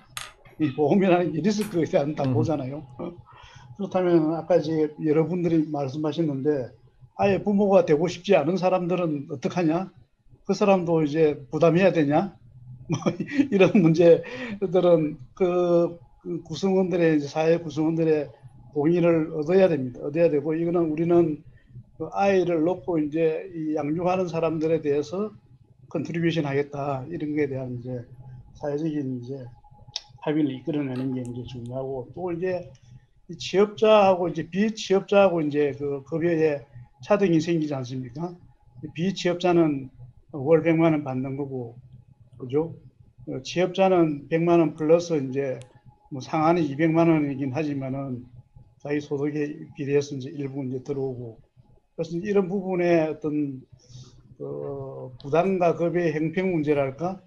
이 보험이라는 게 리스크에 대한 다 보잖아요. 그렇다면 아까 이제 여러분들이 말씀하셨는데 아예 부모가 되고 싶지 않은 사람들은 어떡하냐? 그 사람도 이제 부담해야 되냐? 뭐 이런 문제들은 그 구성원들의 이제 사회 구성원들의 동의를 얻어야 됩니다. 얻어야 되고 이거는 우리는 그 아이를 놓고 이제 이 양육하는 사람들에 대해서 컨트리뷰션 하겠다 이런 거에 대한 이제 사회적인 이제 합의를 이끌어내는 게 이제 중요하고 또 이제 이 취업자하고 이제 비취업자하고 이제 그 급여에 차등이 생기지 않습니까? 비취업자는 월 100만 원 받는 거고, 그죠? 취업자는 100만 원 플러스 이제 뭐 상한이 200만 원이긴 하지만은 자기 소득에 비례해서 이제 일부 이제 들어오고, 그래서 이런 부분에 어떤 부담과 급여의 형평 문제랄까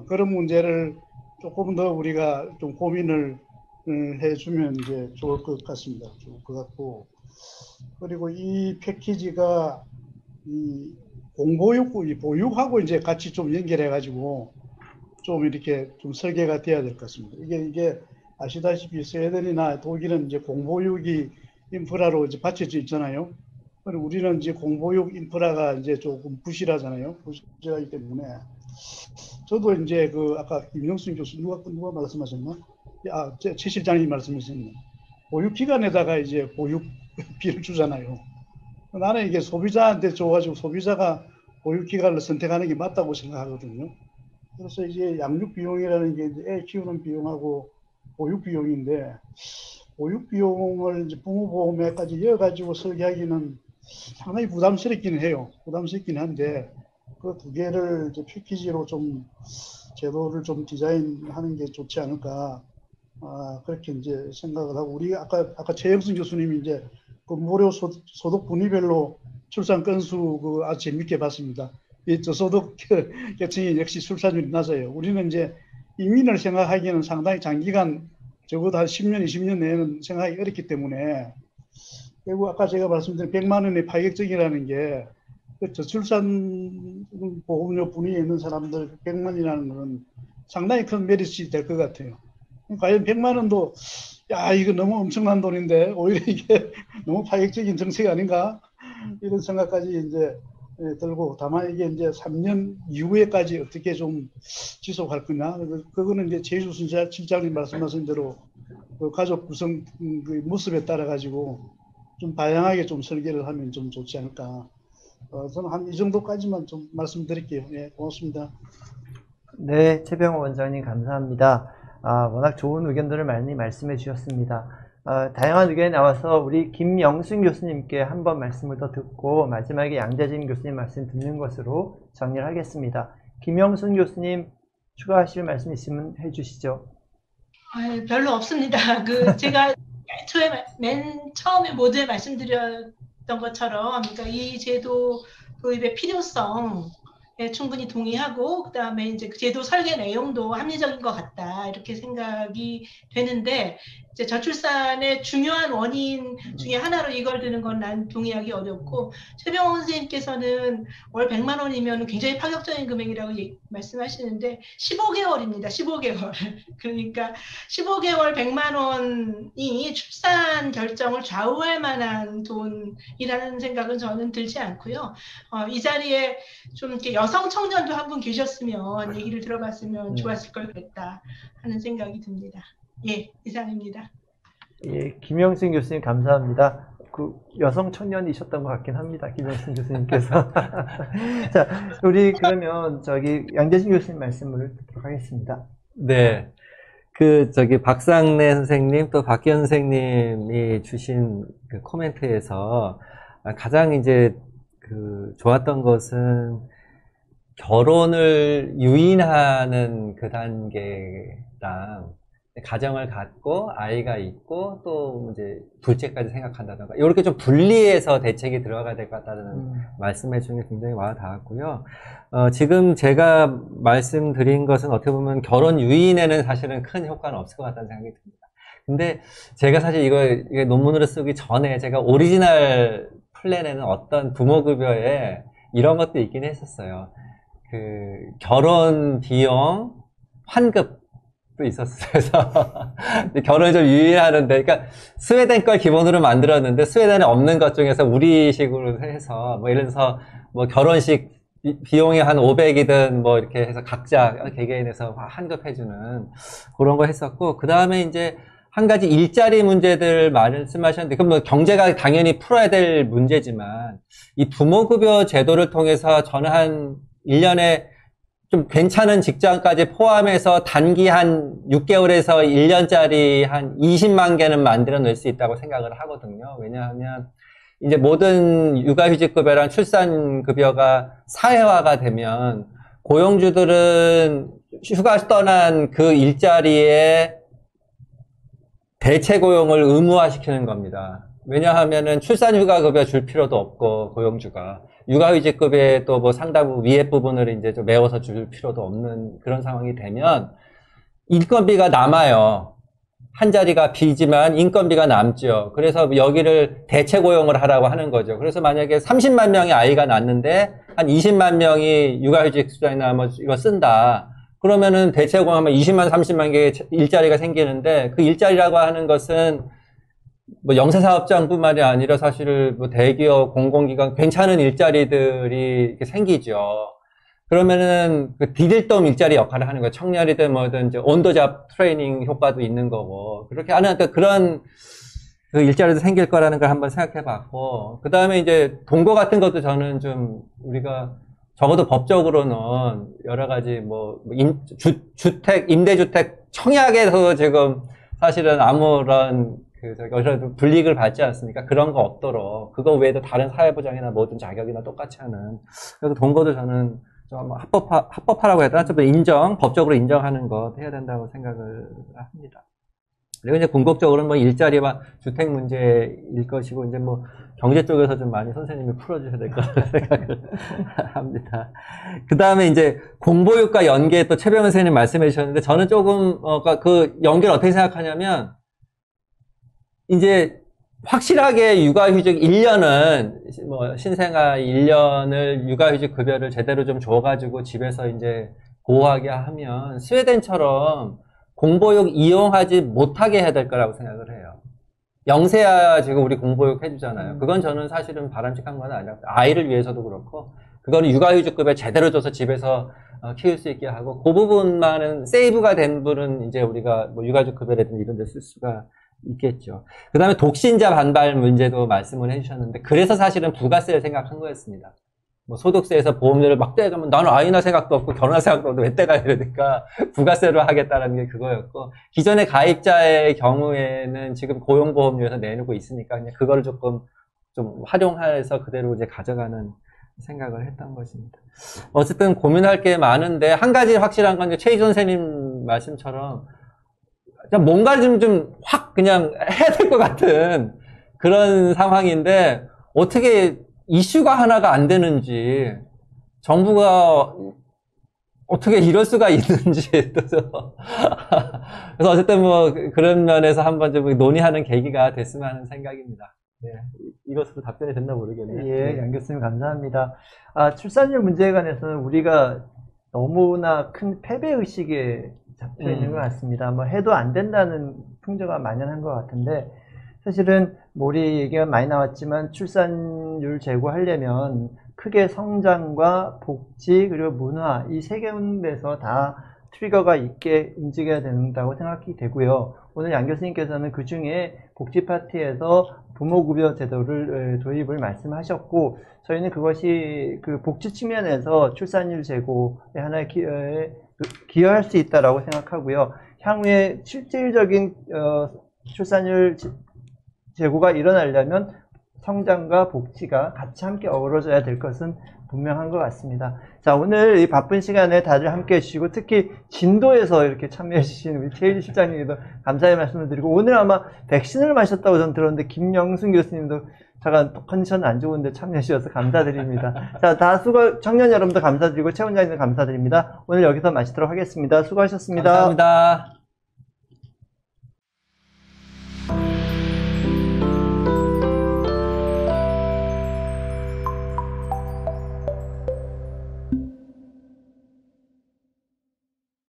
그런 문제를 조금 더 우리가 좀 고민을 해주면 이제 좋을 것 같습니다. 좋을 것 같고 그리고 이 패키지가 이 공보육, 이 보육하고 이제 같이 좀 연결해 가지고 좀 이렇게 좀 설계가 돼야 될 것 같습니다. 이게 아시다시피 스웨덴이나 독일은 이제 공보육이 인프라로 이제 받쳐져 있잖아요. 그리고 우리는 이제 공보육 인프라가 이제 조금 부실하잖아요. 부실하기 때문에 저도 이제 그 아까 김영순 교수 누가 말씀하셨나? 최 실장님이 말씀하셨네. 보육기관에다가 이제 보육비를 주잖아요. 나는 이게 소비자한테 줘가지고 소비자가 보육기관을 선택하는 게 맞다고 생각하거든요. 그래서 이제 양육비용이라는 게 이제 애 키우는 비용하고 보육비용인데, 보육비용을 이제 부모보험에까지 이어가지고 설계하기는 상당히 부담스럽긴 해요. 부담스럽긴 한데, 그 두 개를 이제 패키지로 좀 제도를 좀 디자인하는 게 좋지 않을까. 그렇게 이제 생각을 하고, 우리 아까 최영순 교수님이 이제 그 무료 소득 분위별로 출산 건수 그 아주 재밌게 봤습니다. 이 저소득 계층이 역시 출산율이 낮아요. 우리는 이제 이민을 생각하기에는 상당히 장기간 적어도 한 10년, 20년 내에는 생각하기 어렵기 때문에 결국 아까 제가 말씀드린 100만 원의 파격적이라는 게 그 저출산 보험료 분위기에 있는 사람들 100만이라는 것은 상당히 큰 메리트가 될 것 같아요. 과연 100만 원도 야 이거 너무 엄청난 돈인데 오히려 이게 너무 파격적인 정책 아닌가 이런 생각까지 이제 들고, 다만 이게 이제 3년 이후에까지 어떻게 좀 지속할 거냐, 그거는 이제 최주순 실장님 말씀하신 대로 그 가족 구성 그 모습에 따라 가지고 좀 다양하게 좀 설계를 하면 좀 좋지 않을까. 저는 한 이 정도까지만 좀 말씀드릴게요. 예, 고맙습니다. 네, 최병호 원장님 감사합니다. 워낙 좋은 의견들을 많이 말씀해 주셨습니다. 다양한 의견이 나와서 우리 김영순 교수님께 한번 말씀을 더 듣고 마지막에 양재진 교수님 말씀 듣는 것으로 정리를 하겠습니다. 김영순 교수님 추가하실 말씀 있으면 해주시죠. 별로 없습니다. 제가 맨 처음에 모두에 말씀드렸던 것처럼, 그러니까 이 제도 도입의 필요성에 충분히 동의하고, 그다음에 이제 그 제도 설계 내용도 합리적인 것 같다 이렇게 생각이 되는데, 이제 저출산의 중요한 원인 중에 하나로 이걸 드는 건 난 동의하기 어렵고, 최병원 선생님께서는 월 100만 원이면 굉장히 파격적인 금액이라고 말씀하시는데 15개월입니다. 15개월. 그러니까 15개월 100만 원이 출산 결정을 좌우할 만한 돈이라는 생각은 저는 들지 않고요. 이 자리에 좀 이렇게 여성 청년도 한 분 계셨으면 얘기를 들어봤으면 좋았을 걸 그랬다 하는 생각이 듭니다. 예, 이상입니다. 예, 김영순 교수님 감사합니다. 그 여성 청년이셨던 것 같긴 합니다. 김영순 교수님께서. 자, 우리 그러면 양재진 교수님 말씀을 듣도록 하겠습니다. 네. 박상래 선생님 또 박기현 선생님이 주신 그 코멘트에서 가장 이제 좋았던 것은 결혼을 유인하는 그 단계랑 가정을 갖고 아이가 있고 또 이제 둘째까지 생각한다던가 이렇게 좀 분리해서 대책이 들어가야 될 것 같다는 말씀해 주신 게 굉장히 와닿 닿았고요. 지금 제가 말씀드린 것은 어떻게 보면 결혼 유인에는 사실은 큰 효과는 없을 것 같다는 생각이 듭니다. 근데 제가 사실 이게 논문으로 쓰기 전에 제가 오리지널 플랜에는 어떤 부모급여에 이런 것도 있긴 했었어요. 결혼 비용 환급 있었어요. 그래서 결혼을 좀 유의하는데, 그러니까 스웨덴 걸 기본으로 만들었는데 스웨덴에 없는 것 중에서 우리식으로 해서 뭐 예를 들어서 뭐 결혼식 비용이 한 500이든 뭐 이렇게 해서 각자 개개인에서 환급해주는 그런 거 했었고, 그 다음에 이제 한 가지 일자리 문제들 말씀하셨는데, 그럼 뭐 경제가 당연히 풀어야 될 문제지만, 이 부모급여 제도를 통해서 저는 한 1년에 좀 괜찮은 직장까지 포함해서 단기 한 6개월에서 1년짜리 한 20만 개는 만들어낼 수 있다고 생각을 하거든요. 왜냐하면 이제 모든 육아휴직급여랑 출산급여가 사회화가 되면 고용주들은 휴가 떠난 그 일자리에 대체 고용을 의무화시키는 겁니다. 왜냐하면은 출산휴가급여 줄 필요도 없고, 고용주가. 육아휴직급여에 또 뭐 상당 위에 부분을 이제 좀 메워서 줄 필요도 없는 그런 상황이 되면 인건비가 남아요. 한 자리가 비지만 인건비가 남죠. 그래서 여기를 대체 고용을 하라고 하는 거죠. 그래서 만약에 30만 명의 아이가 낳는데 한 20만 명이 육아휴직 수당이나 뭐 이거 쓴다. 그러면은 대체 고용하면 20만, 30만 개의 일자리가 생기는데, 그 일자리라고 하는 것은 뭐 영세사업장뿐만이 아니라 사실 뭐 대기업, 공공기관 괜찮은 일자리들이 이렇게 생기죠. 그러면은 그 디딜돔 일자리 역할을 하는 거예요. 청년이든 뭐든 이제 온도잡 트레이닝 효과도 있는 거고, 그렇게 하는 그런 그 일자리도 생길 거라는 걸 한번 생각해 봤고, 그 다음에 이제 동거 같은 것도 저는 좀 우리가 적어도 법적으로는 여러 가지 뭐 주택, 임대주택 청약에서 지금 사실은 아무런 그 불이익을 받지 않습니까? 그런 거 없도록, 그거 외에도 다른 사회보장이나 모든 자격이나 똑같이 하는. 그래서 동거도 저는 좀 합법화라고 해야 되나? 좀 법적으로 인정하는 것 해야 된다고 생각을 합니다. 그리고 이제 궁극적으로는 뭐 일자리와 주택 문제일 것이고, 이제 뭐 경제 쪽에서 좀 많이 선생님이 풀어주셔야 될 거라고 생각을 합니다. 그 다음에 이제 공보육과 연계 또 최병현 선생님 말씀해 주셨는데, 저는 조금, 그 연계를 어떻게 생각하냐면, 이제 확실하게 육아휴직 1년은, 뭐 신생아 1년을 육아휴직 급여를 제대로 좀 줘가지고 집에서 이제 보호하게 하면 스웨덴처럼 공보육 이용하지 못하게 해야 될 거라고 생각을 해요. 영세야 지금 우리 공보육 해주잖아요. 그건 저는 사실은 바람직한 건 아니라, 아이를 위해서도 그렇고, 그거는 육아휴직급여 제대로 줘서 집에서 키울 수 있게 하고, 그 부분만은 세이브가 된 분은 이제 우리가 뭐 육아휴직급여라든지 이런 데 쓸 수가 있겠죠. 그 다음에 독신자 반발 문제도 말씀을 해주셨는데, 그래서 사실은 부가세를 생각한 거였습니다. 뭐 소득세에서 보험료를 막 떼가면 나는 아이 낳을 생각도 없고 결혼할 생각도 없고 왜 떼가 이러니까 부가세로 하겠다는 게 그거였고, 기존의 가입자의 경우에는 지금 고용보험료에서 내놓고 있으니까 그냥 그거를 조금 좀 활용해서 그대로 이제 가져가는 생각을 했던 것입니다. 어쨌든 고민할 게 많은데, 한 가지 확실한 건 이제 최희준 선생님 말씀처럼 뭔가 좀 확 그냥 해야 될 것 같은 그런 상황인데, 어떻게 이슈가 하나가 안 되는지, 정부가 어떻게 이럴 수가 있는지, 그래서 어쨌든 뭐 그런 면에서 한번 좀 논의하는 계기가 됐으면 하는 생각입니다. 네, 이것으로 답변이 됐나 모르겠네요. 예, 양 교수님 감사합니다. 출산율 문제에 관해서는 우리가 너무나 큰 패배의식에 잡혀 있는 것 같습니다. 뭐 해도 안 된다는 풍조가 만연한 것 같은데, 사실은 우리 얘기가 많이 나왔지만 출산율 제고하려면 크게 성장과 복지 그리고 문화 이 세 군데에서 다 트리거가 있게 움직여야 된다고 생각이 되고요. 오늘 양 교수님께서는 그 중에 복지 파트에서 부모급여 제도를 도입을 말씀하셨고, 저희는 그것이 그 복지 측면에서 출산율 제고의 하나의 기여할 수 있다라고 생각하고요. 향후에 실질적인 출산율 제고가 일어나려면 성장과 복지가 같이 함께 어우러져야 될 것은 분명한 것 같습니다. 자, 오늘 이 바쁜 시간에 다들 함께 해주시고, 특히 진도에서 이렇게 참여해 주신 우리 최희주 실장님께도 감사의 말씀을 드리고, 오늘 아마 백신을 마셨다고 전 들었는데 김영순 교수님도 잠깐 컨디션 안 좋은데 참여해 주셔서 감사드립니다. 자, 청년 여러분도 감사드리고 최 원장님도 감사드립니다. 오늘 여기서 마치도록 하겠습니다. 수고하셨습니다. 감사합니다.